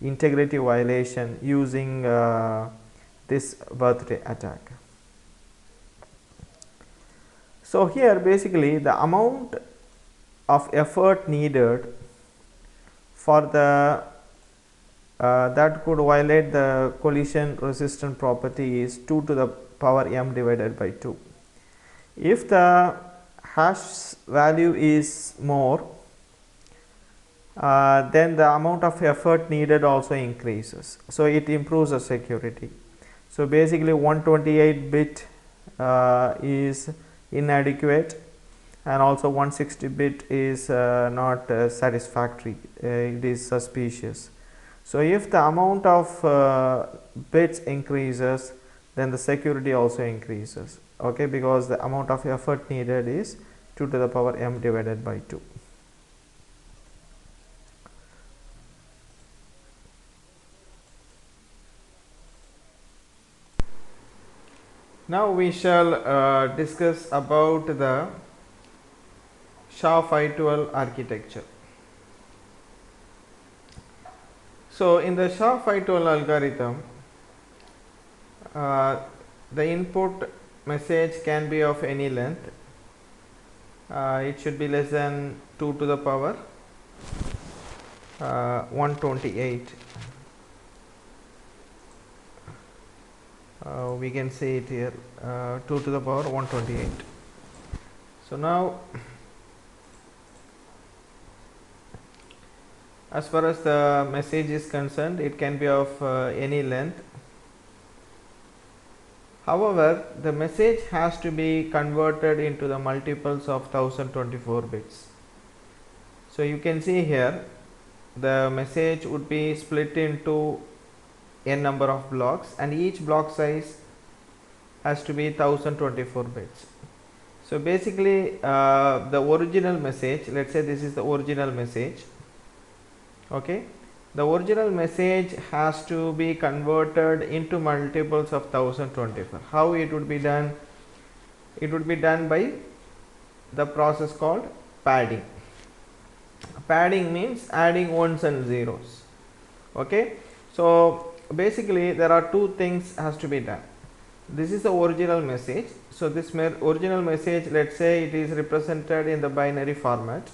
integrity violation using this birthday attack. So here basically the amount of effort needed for the that could violate the collision resistant property is 2 to the power m divided by 2. If the hash value is more, then the amount of effort needed also increases, so it improves the security. So basically 128 bit is inadequate, and also 160 bit is not satisfactory, it is suspicious. So if the amount of bits increases, then the security also increases, okay, because the amount of effort needed is 2 to the power m divided by 2. Now we shall discuss about the SHA-512 architecture. So in the SHA-512 algorithm, the input message can be of any length. It should be less than 2 to the power 128. We can say it here, 2 to the power 128. So now, as far as the message is concerned, it can be of any length. However, the message has to be converted into the multiples of 1024 bits. So you can see here the message would be split into n number of blocks, and each block size has to be 1024 bits. So basically the original message, let's say this is the original message, okay, the original message has to be converted into multiples of 1024. How it would be done? It would be done by the process called padding. Padding means adding ones and zeros, okay. So basically there are two things has to be done. This is the original message. So this original message, let's say it is represented in the binary format,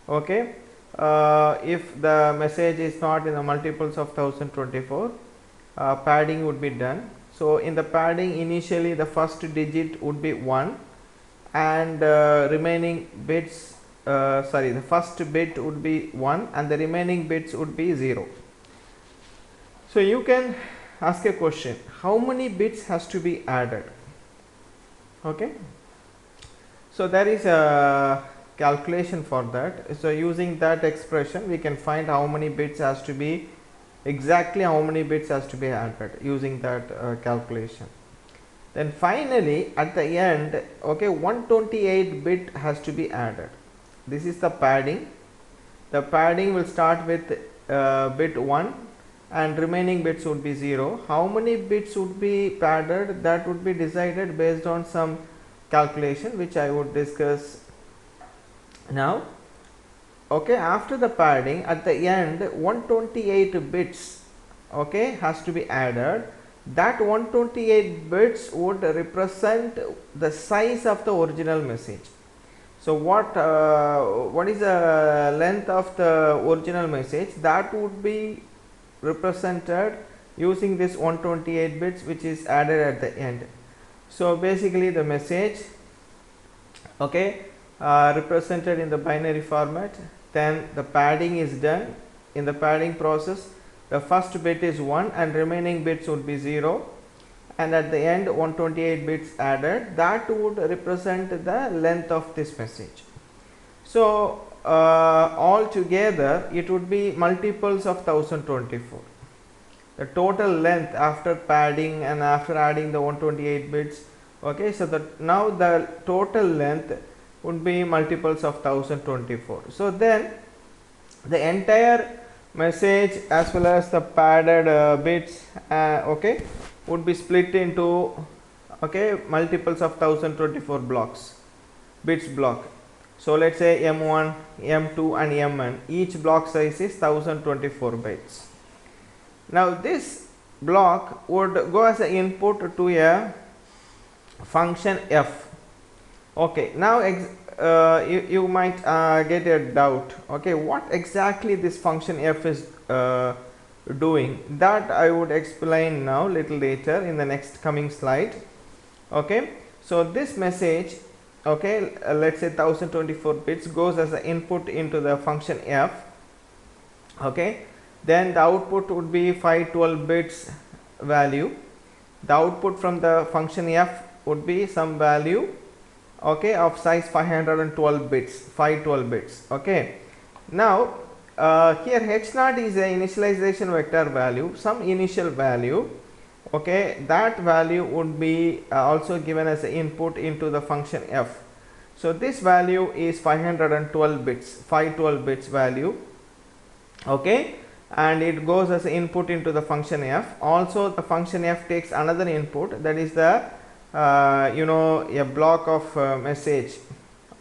okay. If the message is not in the multiples of 1024, padding would be done. So in the padding, initially the first digit would be 1, and remaining bits, the first bit would be 1 and the remaining bits would be 0. So you can ask a question, how many bits has to be added, okay. So there is a calculation for that. So using that expression we can find how many bits has to be, exactly how many bits has to be added using that calculation. Then finally at the end, okay, 128 bit has to be added. This is the padding. The padding will start with bit 1 and remaining bits would be 0. How many bits would be padded, that would be decided based on some calculation which I would discuss now. Okay, after the padding at the end 128 bits, okay, has to be added. That 128 bits would represent the size of the original message. So what is the length of the original message, that would be represented using this 128 bits which is added at the end. So basically the message, okay, represented in the binary format. Then the padding is done. In the padding process, the first bit is 1 and remaining bits would be 0, and at the end 128 bits added, that would represent the length of this message. So all together it would be multiples of 1024. The total length after padding and after adding the 128 bits, okay, so that now the total length would be multiples of 1024. So then the entire message as well as the padded bits, okay, would be split into, okay, multiples of 1024 blocks, bits block. So let's say M1, M2 and Mn, each block size is 1024 bytes. Now this block would go as an input to a function f. Okay, now you might get a doubt, okay, what exactly this function f is doing. That I would explain now little later in the next coming slide. Okay, so this message, okay, let's say 1024 bits goes as an input into the function f. Okay, then the output would be 512 bits value. The output from the function f would be some value, okay, of size 512 bits, 512 bits. Okay, now here h0 is a initialization vector value, some initial value. Okay, that value would be also given as an input into the function f. So this value is 512 bits, 512 bits value. Okay, and it goes as an input into the function f. Also the function f takes another input, that is the a block of message,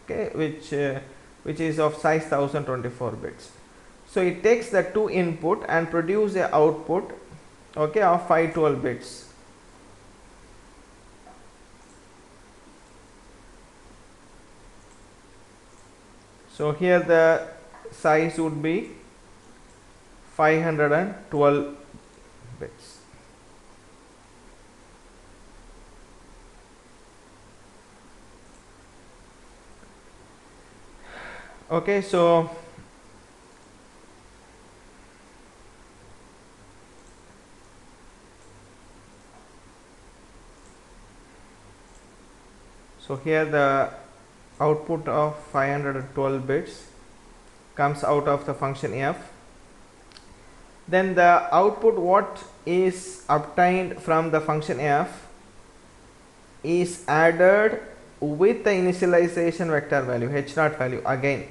okay, which is of size 1024 bits. So it takes the two input and produce a output, okay, of 512 bits. So here the size would be 512 bits. Okay, so here the output of 512 bits comes out of the function f. Then the output what is obtained from the function f is added with the initialization vector value, h0 value. Again,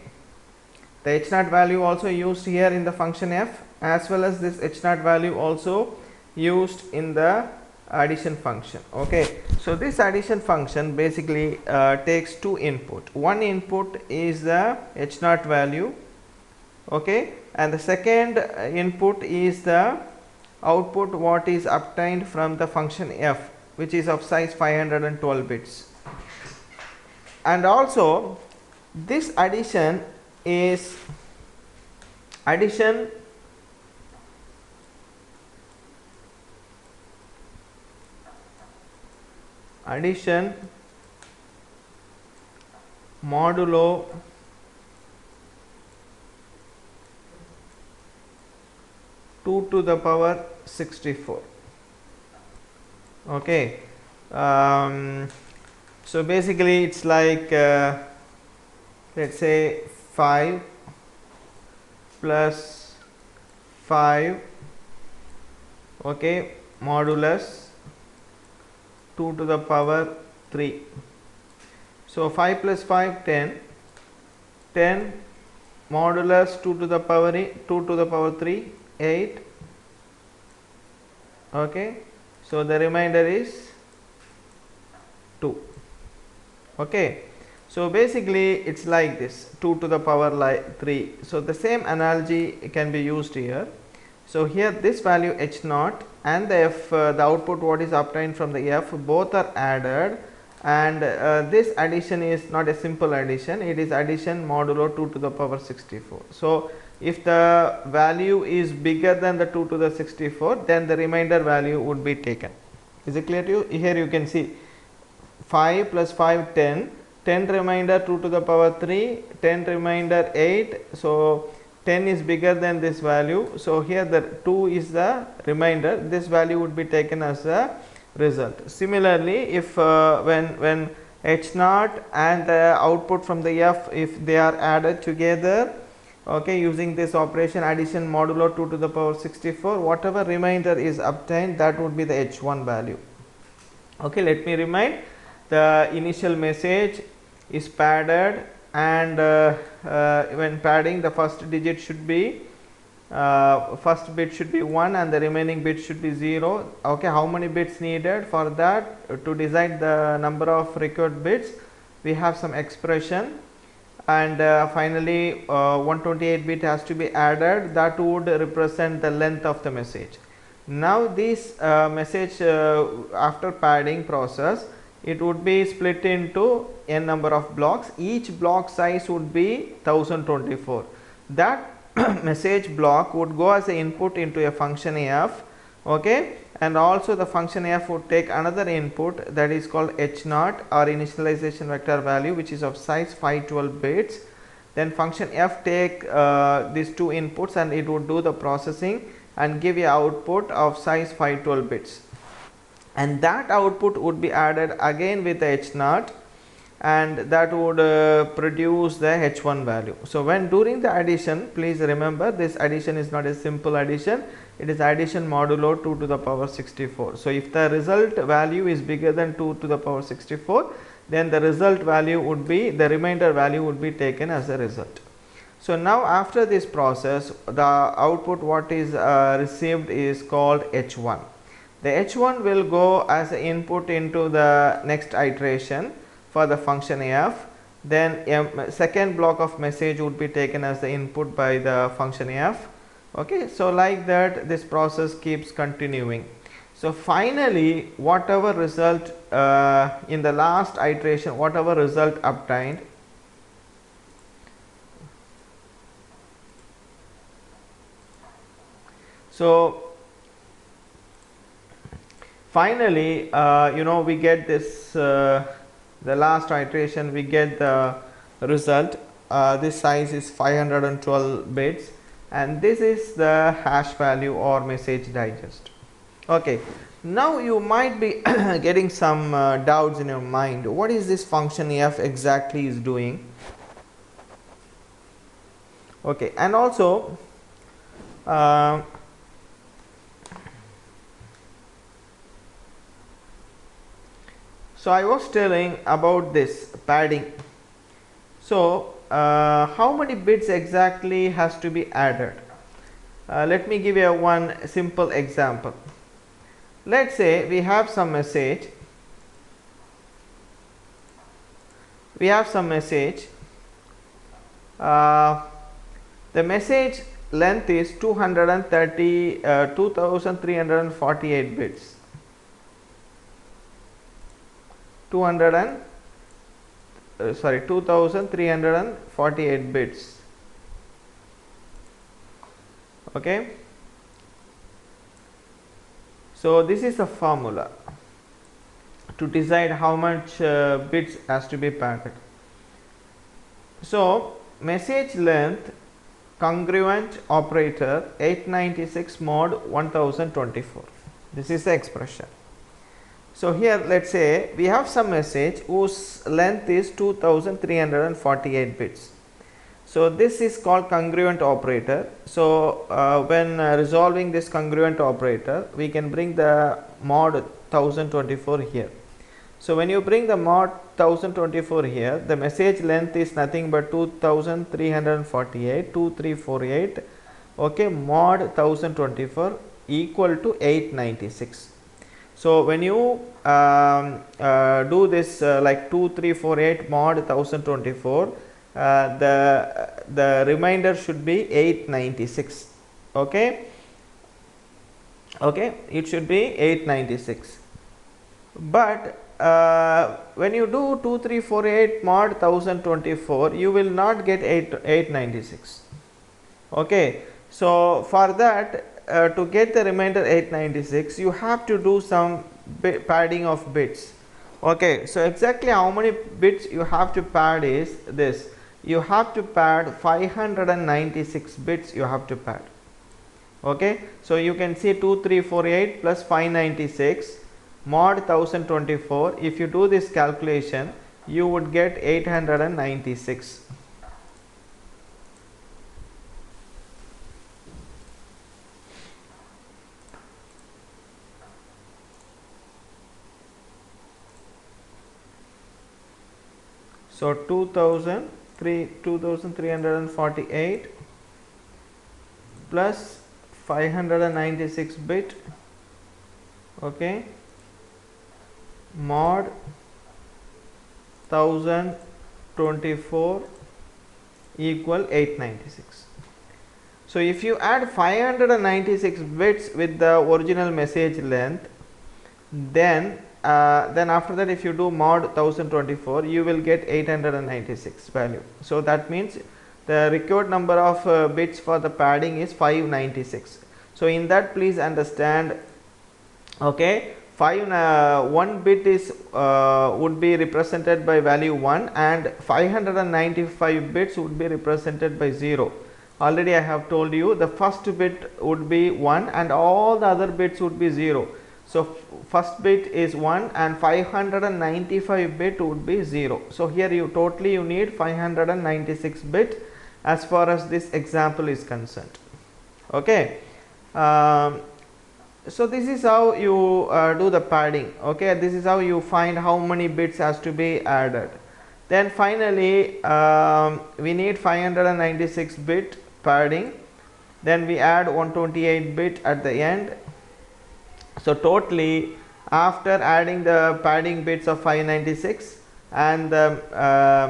the h0 value also used here in the function f, as well as this h0 value also used in the addition function. Okay, so this addition function basically takes two input. One input is the h0 value, okay, and the second input is the output what is obtained from the function f, which is of size 512 bits. And also this addition is addition modulo 2 to the power 64. Okay, so basically it's like let's say 5 plus 5, okay, modulus 2 to the power 3. So 5 plus 5 10, 10 modulus 2 to the power 2 to the power 3 8. Okay, so the remainder is 2. Okay, so basically it's like this, 2 to the power 3. So the same analogy can be used here. So here this value h naught and the f, the output what is obtained from the f, both are added, and this addition is not a simple addition, it is addition modulo 2 to the power 64. So if the value is bigger than the 2 to the 64, then the remainder value would be taken. Is it clear to you? Here you can see 5 plus 5 10, 10 remainder 2 to the power 3, 10 remainder 8. So 10 is bigger than this value, so here the 2 is the remainder, this value would be taken as a result. Similarly, if when h naught and the output from the f, if they are added together, okay, using this operation addition modulo 2 to the power 64, whatever remainder is obtained, that would be the h1 value. Okay, let me remind, the initial message is padded, and when padding, the first digit should be first bit should be 1 and the remaining bit should be 0. Okay, how many bits needed for that? To decide the number of required bits, we have some expression, and finally 128 bit has to be added, that would represent the length of the message. Now this message after padding process, it would be split into n number of blocks. Each block size would be 1024. That message block would go as an input into a function f, okay, and also the function f would take another input, that is called h naught or initialization vector value, which is of size 512 bits. Then function f take these two inputs and it would do the processing and give a output of size 512 bits, and that output would be added again with the h naught, and that would produce the h1 value. So when during the addition, please remember this addition is not a simple addition, it is addition modulo 2 to the power 64. So if the result value is bigger than 2 to the power 64, then the result value would be, the remainder value would be taken as a result. So now after this process, the output what is received is called h1. The h1 will go as an input into the next iteration for the function f. Then a second block of message would be taken as the input by the function f. Okay, so like that this process keeps continuing. So finally whatever result in the last iteration, whatever result obtained, so finally we get this the last iteration, we get the result, this size is 512 bits, and this is the hash value or message digest. Okay, now you might be getting some doubts in your mind, what is this function f exactly is doing? Okay, and also so I was telling about this padding. So how many bits exactly has to be added? Let me give you one simple example. Let's say we have some message. The message length is 2348 bits. 2348 bits. Okay, so this is the formula to decide how much bits has to be padded. So message length congruent operator 896 mod 1024, this is the expression. So here let's say we have some message whose length is 2348 bits. So this is called congruent operator. So when resolving this congruent operator, we can bring the mod 1024 here. So when you bring the mod 1024 here, the message length is nothing but 2348, okay, mod 1024 equal to 896. So when you do this like 2348 mod 1024, the remainder should be 896. Okay, it should be 896. But when you do 2348 mod 1024, you will not get 896. Okay, so for that, to get the remainder 896, you have to do some padding of bits. Okay, so exactly how many bits you have to pad is this. You have to pad 596 bits you have to pad. Okay, so you can see 2348 plus 596 mod 1024. If you do this calculation, you would get 896. So 2348 plus 596 bit, okay, mod 1024 equal 896. So if you add 596 bits with the original message length, then after that, if you do mod 1024, you will get 896 value. So that means the required number of bits for the padding is 596. So in that, please understand, okay, 1 bit is would be represented by value 1, and 595 bits would be represented by 0. Already I have told you the first bit would be 1 and all the other bits would be 0. So first bit is 1 and 595 bit would be 0. So here you need 596 bit as far as this example is concerned. Okay, so this is how you do the padding. Okay, this is how you find how many bits has to be added. Then finally we need 596 bit padding, then we add 128 bit at the end. So totally, after adding the padding bits of 596 and the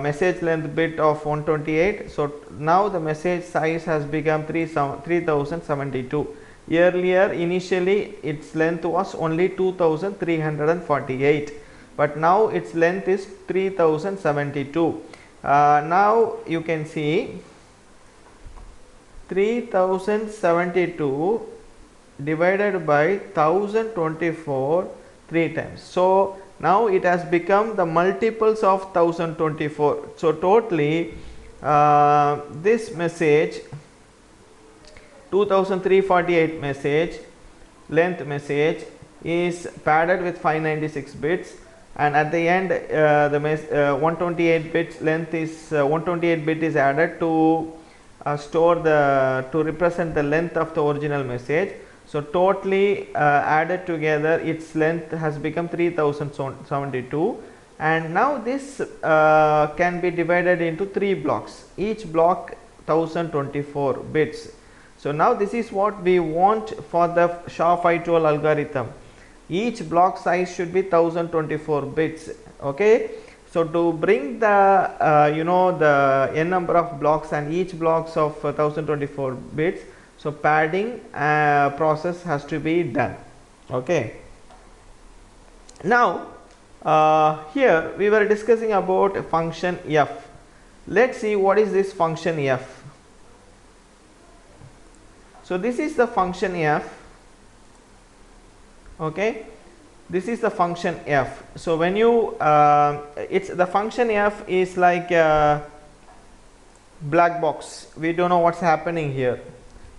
message length bit of 128, so now the message size has become 3072. Earlier, initially its length was only 2348, but now its length is 3072. Now you can see 3072 divided by 1024 3 times. So now it has become the multiples of 1024. So totally this message 2348 message length message is padded with 596 bits, and at the end the 128 bits length is 128 bit is added to to represent the length of the original message. So totally added together, its length has become 3072, and now this can be divided into 3 blocks, each block 1024 bits. So now this is what we want for the SHA-512 algorithm. Each block size should be 1024 bits. Okay, so to bring the the n number of blocks and each blocks of 1024 bits, so padding process has to be done. Okay, now here we were discussing about function f. Let's see what is this function f. So this is the function f. Okay, this is the function f. So when you it's the function f is like a black box, we don't know what's happening here.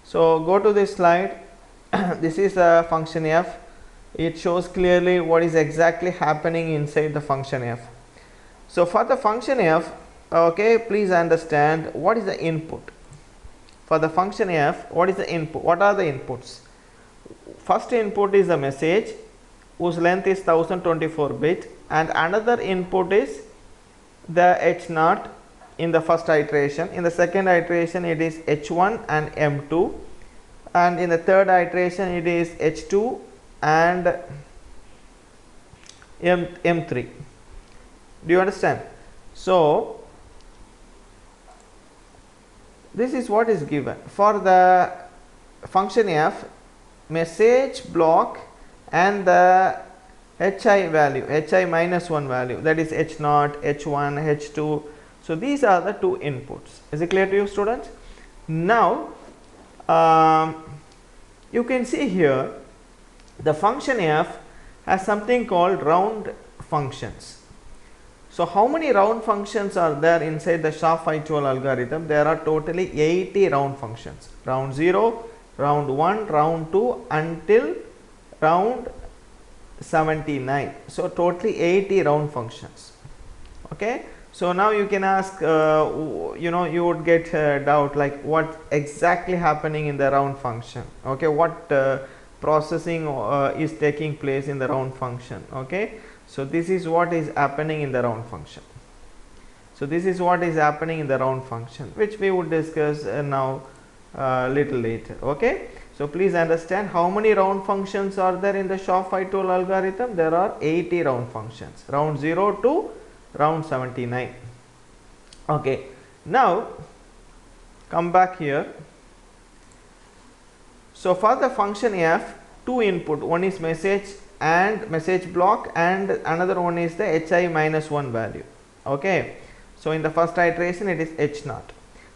So go to this slide. This is the function f. It shows clearly what is exactly happening inside the function f. So for the function f, okay, please understand what is the input. For the function f, what is the input? What are the inputs? First input is the message, whose length is 1024 bit, and another input is the H0 in the first iteration. In the second iteration it is H1 and M2, and in the third iteration it is H2 and M3. Do you understand? So this is what is given for the function f. Message block and the hi value, hi minus 1 value, that is H0, H1, H2. So these are the two inputs. Is it clear to you, students? Now you can see here the function f has something called round functions. So how many round functions are there inside the SHA-512 algorithm? There are totally 80 round functions. Round 0, round 1, round 2 until round 79. So totally 80 round functions. Okay. So now you can ask, you would get doubt like what exactly happening in the round function. Okay. What processing is taking place in the round function. Okay. So this is what is happening in the round function. So this is what is happening in the round function, which we would discuss now little later. Okay. So please understand how many round functions are there in the SHA-512 algorithm. There are 80 round functions, round 0 to round 79. Okay. Now come back here. So for the function f, two input, one is message and message block, and another one is the hi minus 1 value. Okay. So in the first iteration it is H0.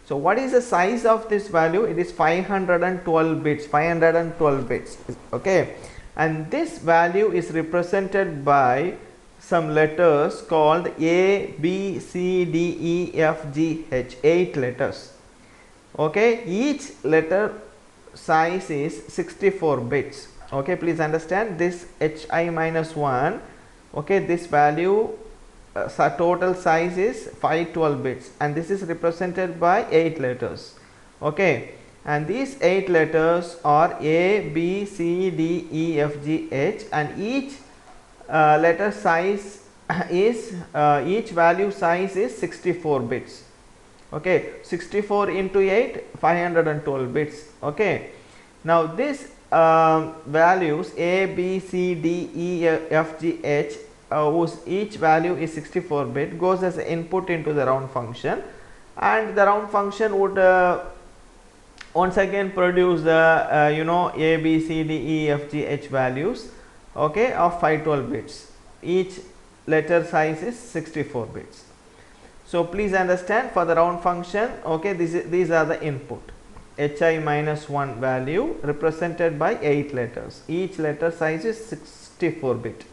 So what is the size of this value? It is 512 bits, 512 bits. Okay. And this value is represented by some letters called A, B, C, D, E, F, G, H, 8 letters. Okay. Each letter size is 64 bits. Okay. Please understand this hi minus 1. Okay. This value total size is 512 bits, and this is represented by 8 letters. Okay. And these 8 letters are A, B, C, D, E, F, G, H, and each letter size is each value size is 64 bits. Okay. 64 into 8, 512 bits. Okay. Now this values A, B, C, D, E, F, G, H, whose each value is 64 bit, goes as input into the round function, and the round function would once again produce the A, B, C, D, E, F, G, H values, okay, of 512 bits. Each letter size is 64 bits. So please understand, for the round function, okay, these are the input. Hi minus 1 value represented by 8 letters. Each letter size is 64 bit.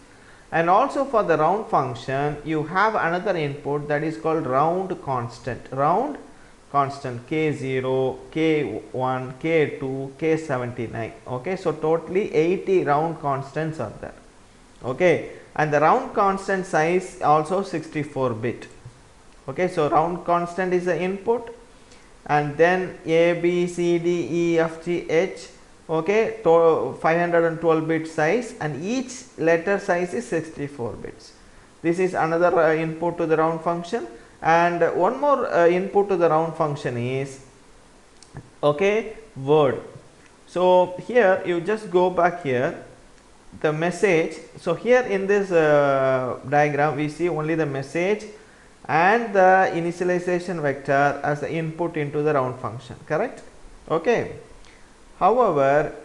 And also for the round function, you have another input that is called round constant. Round constant K0, K1, K2, K79. Okay. So totally 80 round constants are there. Okay. And the round constant size also 64 bit. Okay. So round constant is the input, and then A, B, C, D, E, F, G, H. Okay, 512 bit size, and each letter size is 64 bits. This is another input to the round function. And one more input to the round function is, okay, word. So here you just go back here, the message. So here in this diagram we see only the message and the initialization vector as the input into the round function, correct? Okay. However,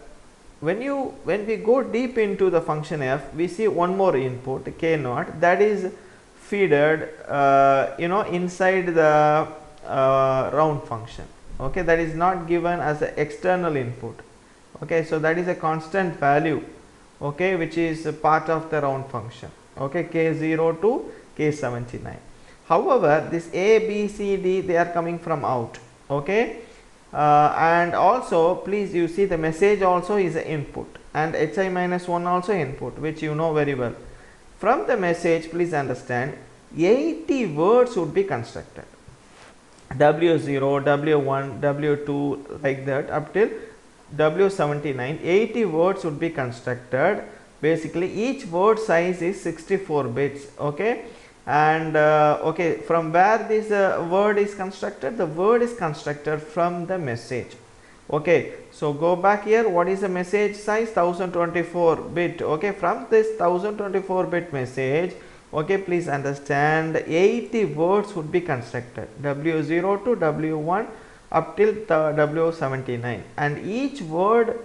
when we go deep into the function f, we see one more input K0 that is feeded inside the round function. Okay, that is not given as an external input. Okay, so that is a constant value, okay, which is a part of the round function. Okay, K0 to K79. However, this A, B, C, D, they are coming from out. Okay. And also please, you see the message also is an input, and hi minus 1 also input, which you know very well. From the message, please understand, 80 words would be constructed. W0, W1, W2, like that up till W79, 80 words would be constructed basically each word size is 64 bits. Okay, and okay, from where this word is constructed? The word is constructed from the message. Okay, so go back here. What is the message size? 1024 bit. Okay, from this 1024 bit message, okay, please understand 80 words would be constructed, W0 to W1 up till the W79, and each word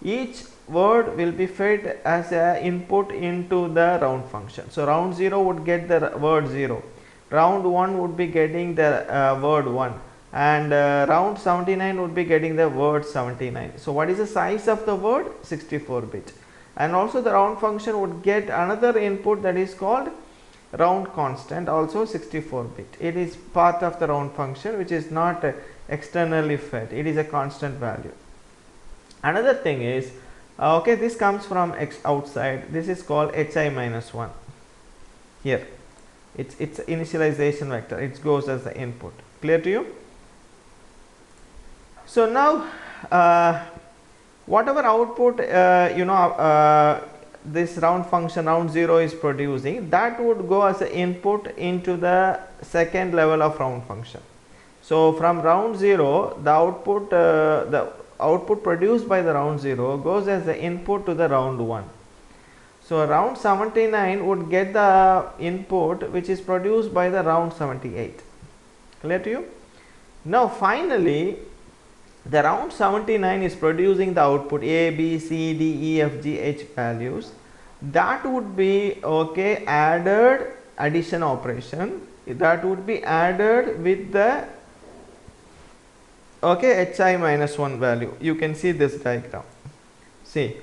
will be fed as a input into the round function. So round 0 would get the word 0, round 1 would be getting the word 1, and round 79 would be getting the word 79. So what is the size of the word? 64 bit. And also the round function would get another input that is called round constant, also 64 bit. It is part of the round function which is not externally fed, it is a constant value. Another thing is, okay, this comes from outside, this is called hi minus 1. Here it's initialization vector, it goes as the input. Clear to you? So now whatever output this round function round 0 is producing, that would go as an input into the second level of round function. So from round 0, the output produced by the round 0 goes as the input to the round 1. So round 79 would get the input which is produced by the round 78. Clear to you? Now finally the round 79 is producing the output A, B, C, D, E, F, G, H values. That would be, okay, added, addition operation, that would be added with the, okay, hi minus 1 value. You can see this diagram. See,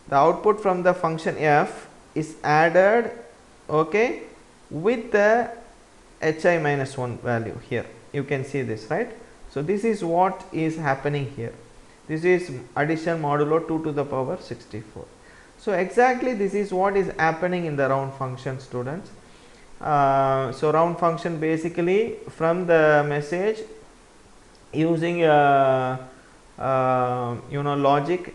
the output from the function f is added, okay, with the hi minus 1 value here. You can see this, right? So this is what is happening here. This is addition modulo 2 to the power 64. So exactly this is what is happening in the round function, students. So round function basically from the message using logic,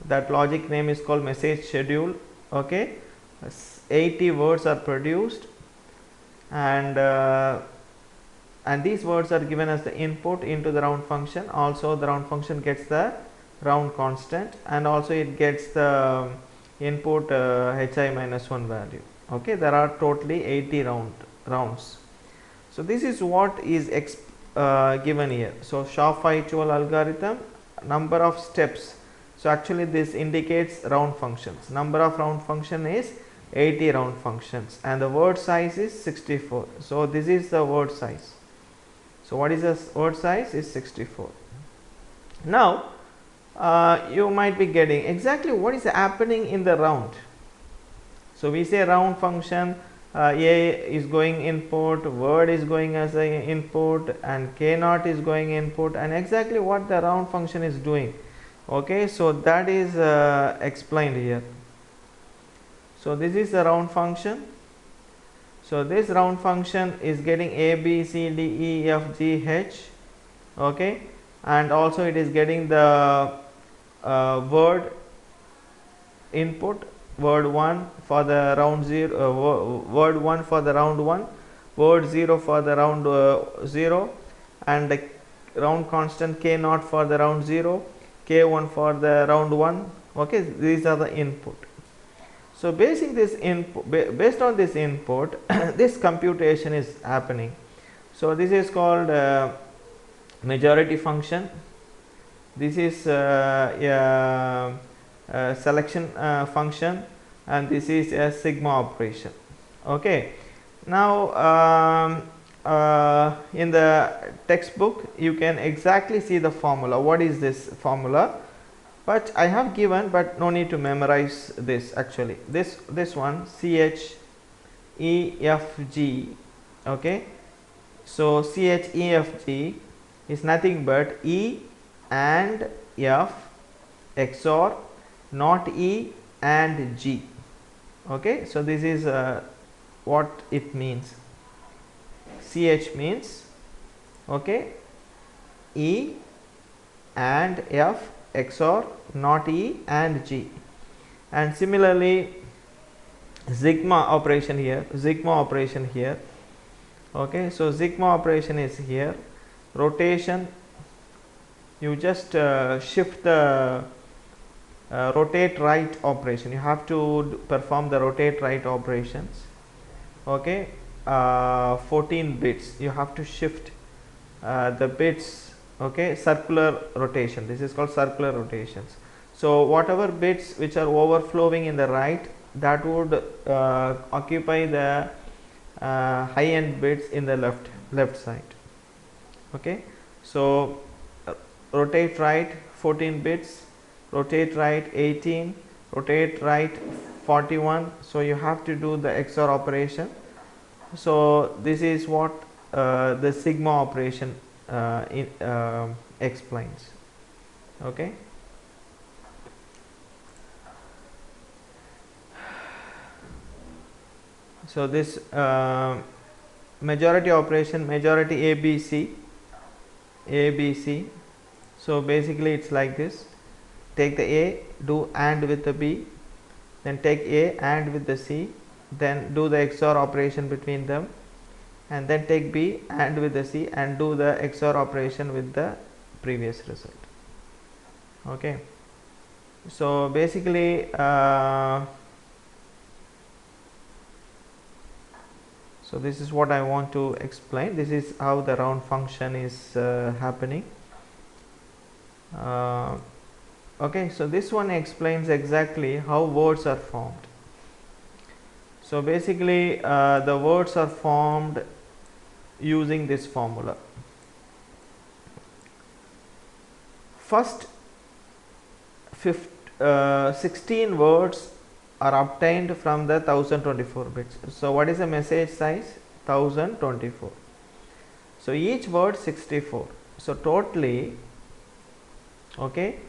that logic name is called message schedule. Okay, 80 words are produced, and these words are given as the input into the round function. Also the round function gets the round constant, and also it gets the input hi minus 1 value. Okay, there are totally 80 rounds. So this is what is given here. So Shaw-Feichhol algorithm, number of steps. So actually this indicates round functions. Number of round function is 80 round functions, and the word size is 64. So this is the word size. So what is the word size? Is 64. Now you might be getting exactly what is happening in the round. So we say round function, a is going input, word is going as an input, and k naught is going input, and exactly what the round function is doing. Okay, so that is explained here. So this is the round function. So this round function is getting a, b, c, d, e, f, g, h. Okay, and also it is getting the word input, word 1 for the round 0, word 1 for the round 1, word 0 for the round 0, and the round constant k naught for the round 0, k1 for the round 1. Okay, these are the input. So basing this input, based on this input this computation is happening. So this is called majority function. This is selection function, and this is a sigma operation. Okay, now in the textbook you can exactly see the formula. What is this formula? But I have given, but no need to memorize this. Actually this one, CH E F G. Okay, so CH E F G is nothing but E and F XOR not E and G. Okay, so this is what it means. CH means, okay, E and F XOR not E and G. And similarly sigma operation here, okay. So sigma operation is here. Rotation, you just shift the rotate right operation, you have to perform the rotate right operations, okay. 14 bits you have to shift the bits, okay. Circular rotation, this is called circular rotations. So whatever bits which are overflowing in the right, that would occupy the high end bits in the left side, okay. So rotate right 14 bits, rotate right 18, rotate right 41. So you have to do the XOR operation. So this is what the sigma operation explains, okay. So this majority operation, majority ABC. So basically it's like this: take the A, do AND with the B, then take A AND with the C, then do the XOR operation between them, and then take B AND with the C and do the XOR operation with the previous result, okay. So basically so this is what I want to explain. This is how the round function is happening. Okay, so this one explains exactly how words are formed. So basically the words are formed using this formula. First 16 words are obtained from the 1024 bits. So what is the message size? 1024. So each word 64. So totally, okay,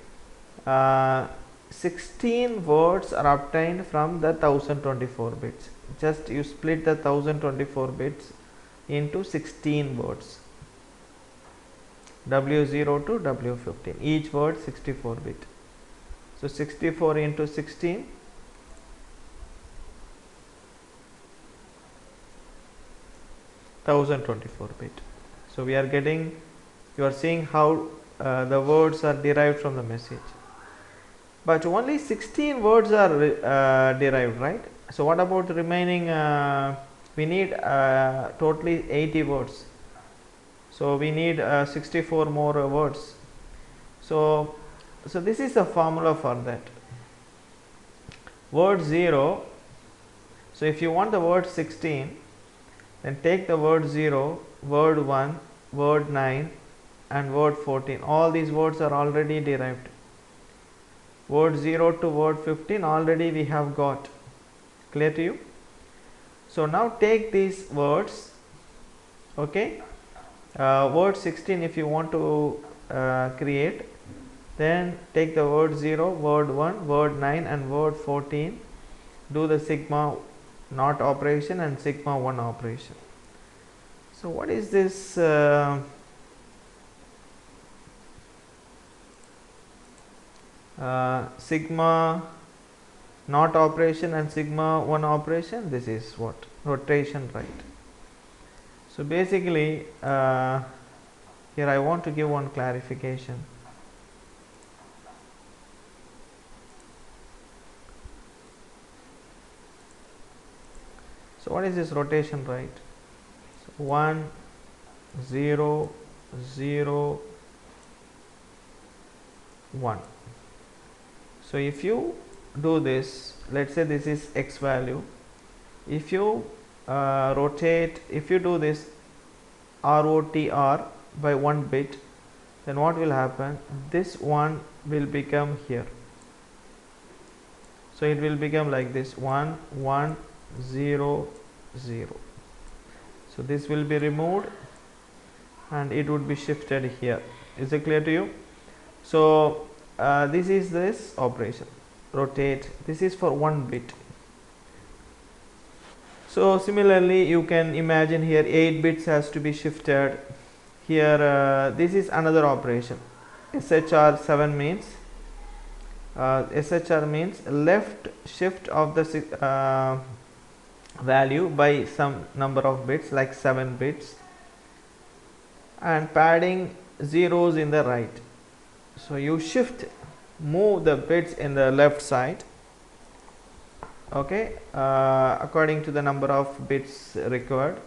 16 words are obtained from the 1024 bits. Just you split the 1024 bits into 16 words, W0 to W15, each word 64 bit. So 64 into 16, bit. So we are getting, you are seeing how the words are derived from the message, but only 16 words are derived, right? So what about the remaining? We need totally 80 words. So we need 64 more words. So this is the formula for that. Word 0. So if you want the word 16, then take the word 0, word 1, word 9 and word 14. All these words are already derived. Word 0 to word 15 already we have got. Clear to you? So now take these words, okay. Word 16 if you want to create, then take the word 0, word 1, word 9 and word 14, do the sigma naught operation and sigma 1 operation. So what is this sigma naught operation and sigma 1 operation? This is what? Rotation right. So basically here I want to give one clarification. So what is this rotation right? So 1 0 0 1. So if you do this, let's say this is x value, if you rotate, if you do this ROTR by 1 bit, then what will happen? This one will become here. So it will become like this: 1 1 0 0. So this will be removed and it would be shifted here. Is it clear to you? So this is this operation, rotate. This is for 1 bit. So similarly you can imagine here 8 bits has to be shifted. Here this is another operation. SHR 7 means SHR means left shift of the value by some number of bits, like 7 bits, and padding zeros in the right. So you move the bits in the left side, okay, according to the number of bits required,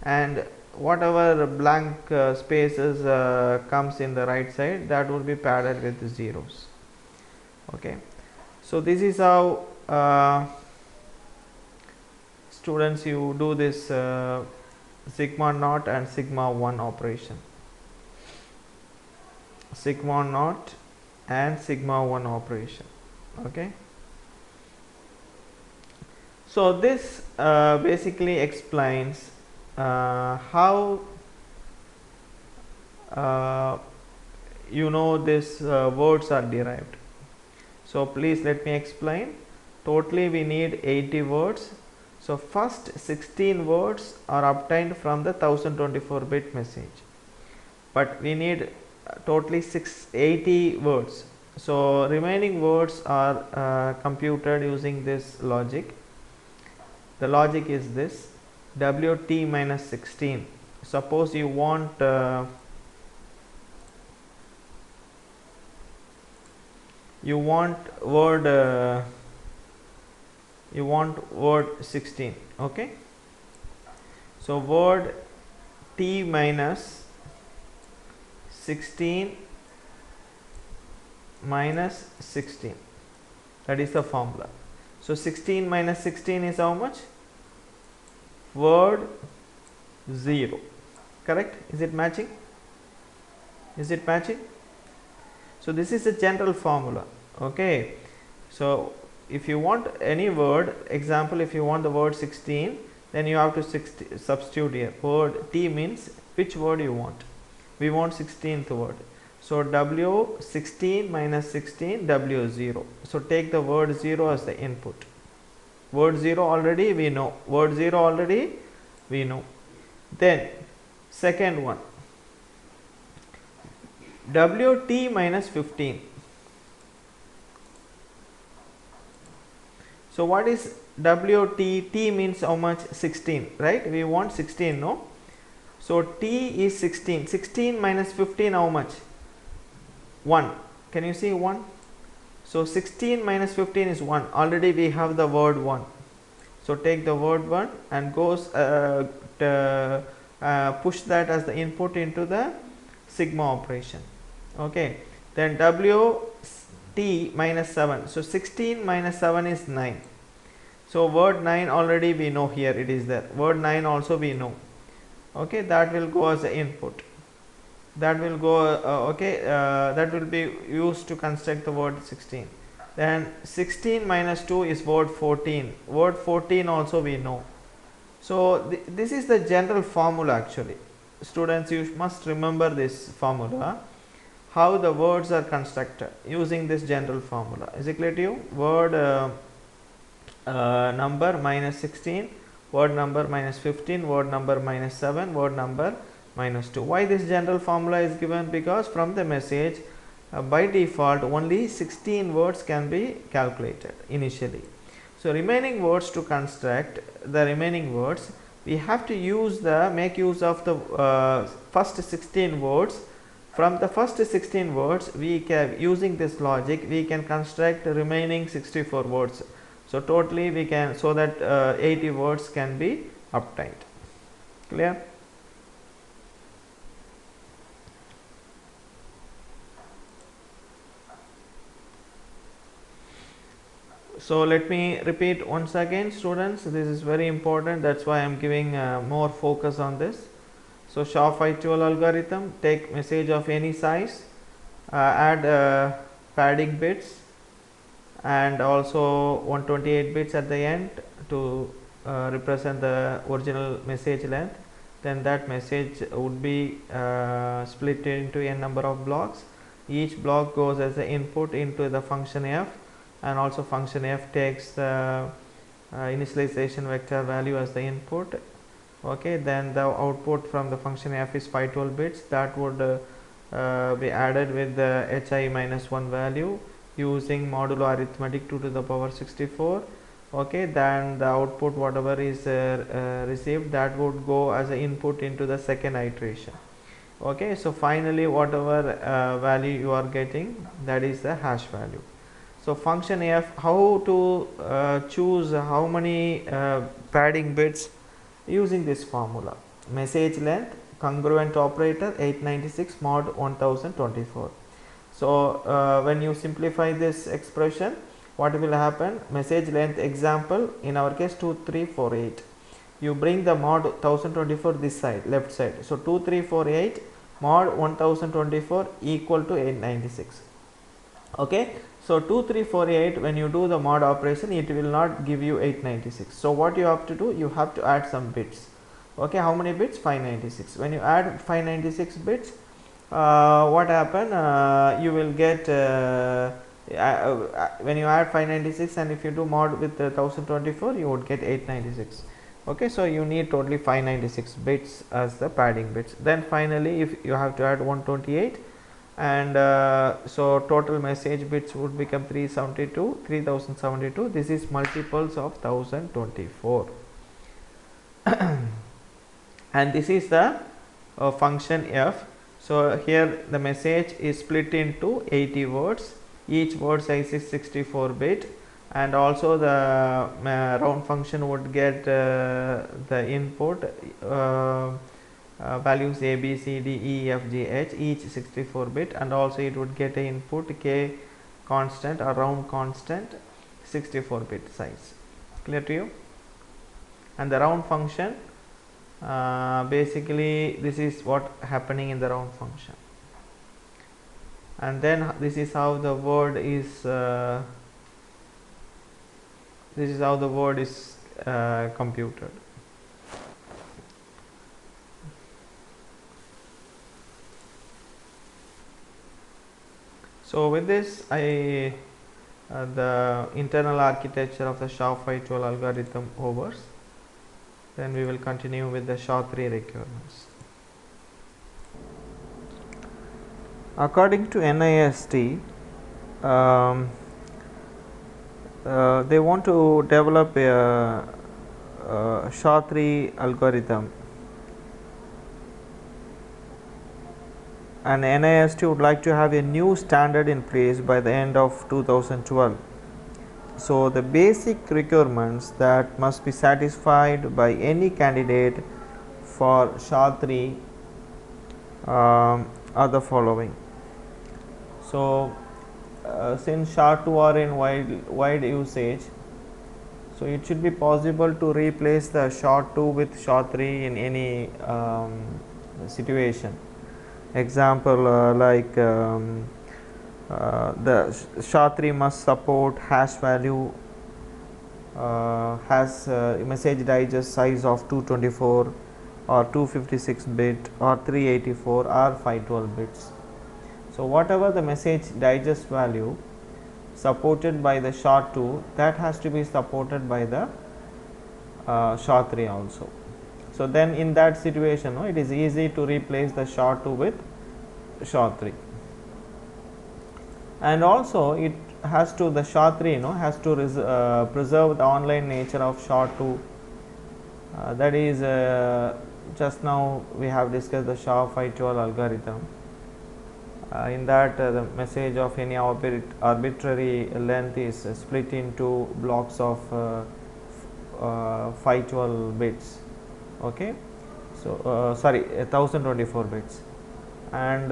and whatever blank spaces comes in the right side, that will be padded with zeros. Okay, so this is how students, you do this sigma naught and sigma 1 operation. Sigma naught and sigma 1 operation. Okay, so this basically explains how these words are derived. So please let me explain. Totally we need 80 words. So first 16 words are obtained from the 1024 bit message, but we need totally 80 words. So remaining words are computed using this logic. The logic is this: WT minus 16. Suppose you want word 16. Okay, so word T minus 16 minus 16, that is the formula. So 16 minus 16 is how much? Word 0. Correct? Is it matching? Is it matching? So this is a general formula. Okay, so if you want any word, example, if you want the word 16, then you have to substitute here. Word T means which word you want. We want 16th word. So W 16 minus 16, W 0. So take the word 0 as the input. Word 0 already we know. Word 0 already we know. Then second one, WT minus 15. So what is WT? T means how much? 16, right? We want 16, no? So T is 16. 16 minus 15, how much? 1. Can you see 1? So 16 minus 15 is 1. Already we have the word 1. So take the word 1 and goes push that as the input into the sigma operation. Okay, then WT minus 7. So 16 minus 7 is 9. So word 9 already we know, here it is there. Word 9 also we know. Okay, that will go as the input. That will go that will be used to construct the word 16. Then 16 minus 2 is word 14. Word 14 also we know. So this is the general formula actually. Students, you must remember this formula, how the words are constructed using this general formula. Is it clear to you? Word number minus 16, word number minus 15, word number minus 7, word number minus 2. Why this general formula is given? Because from the message by default only 16 words can be calculated initially. So remaining words, to construct the remaining words, we have to make use of the first 16 words. From the first 16 words, using this logic we can construct the remaining 64 words. So totally we can, so that 80 words can be obtained. Clear? So let me repeat once again, students, this is very important, that's why I am giving more focus on this. So SHA-512 algorithm, take message of any size, add padding bits and also 128 bits at the end to represent the original message length. Then that message would be split into n number of blocks. Each block goes as the input into the function f, and also function f takes the initialization vector value as the input. Okay, then the output from the function f is 512 bits, that would be added with the hi minus 1 value using modulo arithmetic 2 to the power 64. Okay, then the output whatever is received, that would go as an input into the second iteration. Okay, so finally whatever value you are getting, that is the hash value. So function f, how to choose how many padding bits, using this formula: message length congruent operator 896 mod 1024. So when you simplify this expression, what will happen? Message length example, in our case 2348, you bring the mod 1024 this side, left side. So 2348 mod 1024 equal to 896. Okay, so 2348, when you do the mod operation, it will not give you 896. So what you have to do, you have to add some bits. Okay, how many bits? 596. When you add 596 bits, what happen? You will get when you add 596, and if you do mod with 1024, you would get 896. Okay, so you need totally 596 bits as the padding bits. Then finally, if you have to add 128, and so total message bits would become 3072. This is multiples of 1024. And this is the function f. So here the message is split into 80 words, each word size is 64 bit, and also the round function would get the input values a, b, c, d, e, f, g, h, each 64 bit, and also it would get a input k constant or round constant 64 bit size. Clear to you? And the round function, basically this is what happening in the round function, and then this is how the word is computed. So with this, the internal architecture of the SHA-512 algorithm overs. Then we will continue with the SHA-3 requirements. According to NIST, they want to develop a SHA-3 algorithm, and NIST would like to have a new standard in place by the end of 2012. So the basic requirements that must be satisfied by any candidate for SHA-3 are the following. So since SHA-2 are in wide usage, so it should be possible to replace the SHA-2 with SHA-3 in any situation. Example, like the SHA-3 must support hash value, has message digest size of 224 or 256 bit or 384 or 512 bits. So whatever the message digest value supported by the SHA-2, that has to be supported by the SHA-3 also. So then in that situation, it is easy to replace the SHA-2 with SHA-3. And also it has to, the SHA-3 has to preserve the online nature of SHA-2. That is, just now we have discussed the SHA-512 algorithm. In that the message of any arbitrary length is split into blocks of 512 bits. Okay, so 1024 bits, and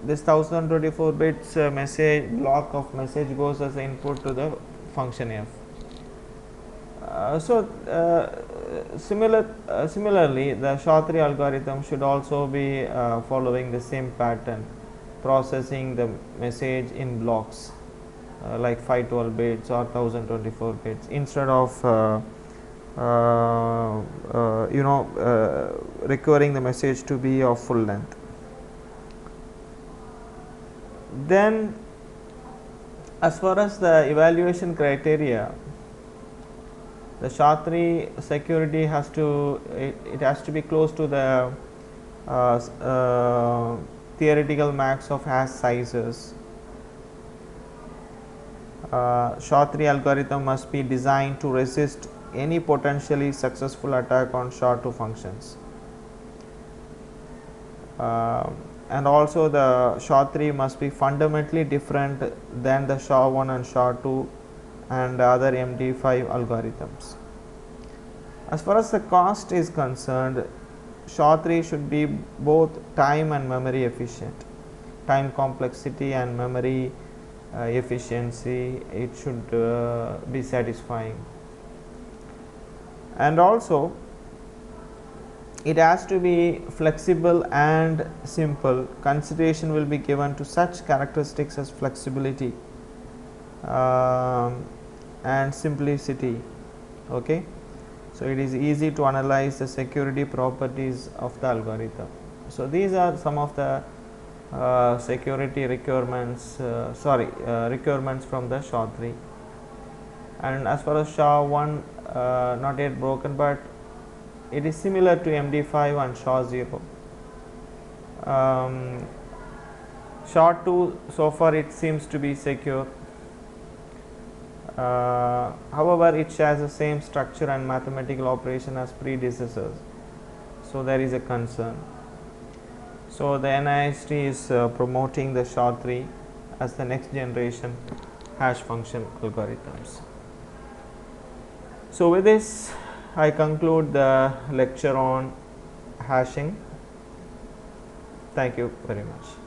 this 1024 bits message block of message goes as input to the function f. Similarly, the SHA-3 algorithm should also be following the same pattern, processing the message in blocks like 512 bits or 1024 bits instead of requiring the message to be of full length. Then as far as the evaluation criteria, the SHA-3 security has to be close to the theoretical max of hash sizes, SHA-3 algorithm must be designed to resist any potentially successful attack on SHA-2 functions. And also the SHA-3 must be fundamentally different than the SHA-1 and SHA-2 and other MD5 algorithms. As far as the cost is concerned, SHA-3 should be both time and memory efficient. Time complexity and memory efficiency, it should be satisfying. And also it has to be flexible and simple. Consideration will be given to such characteristics as flexibility and simplicity. Okay, so it is easy to analyze the security properties of the algorithm. So these are some of the security requirements requirements from the SHA-3. And as far as SHA-1 not yet broken, but it is similar to MD5 and SHA-0. SHA-2 so far it seems to be secure. However, it shares the same structure and mathematical operation as predecessors, so there is a concern. So the NIST is promoting the SHA-3 as the next generation hash function algorithms. So with this I conclude the lecture on hashing. Thank you very much.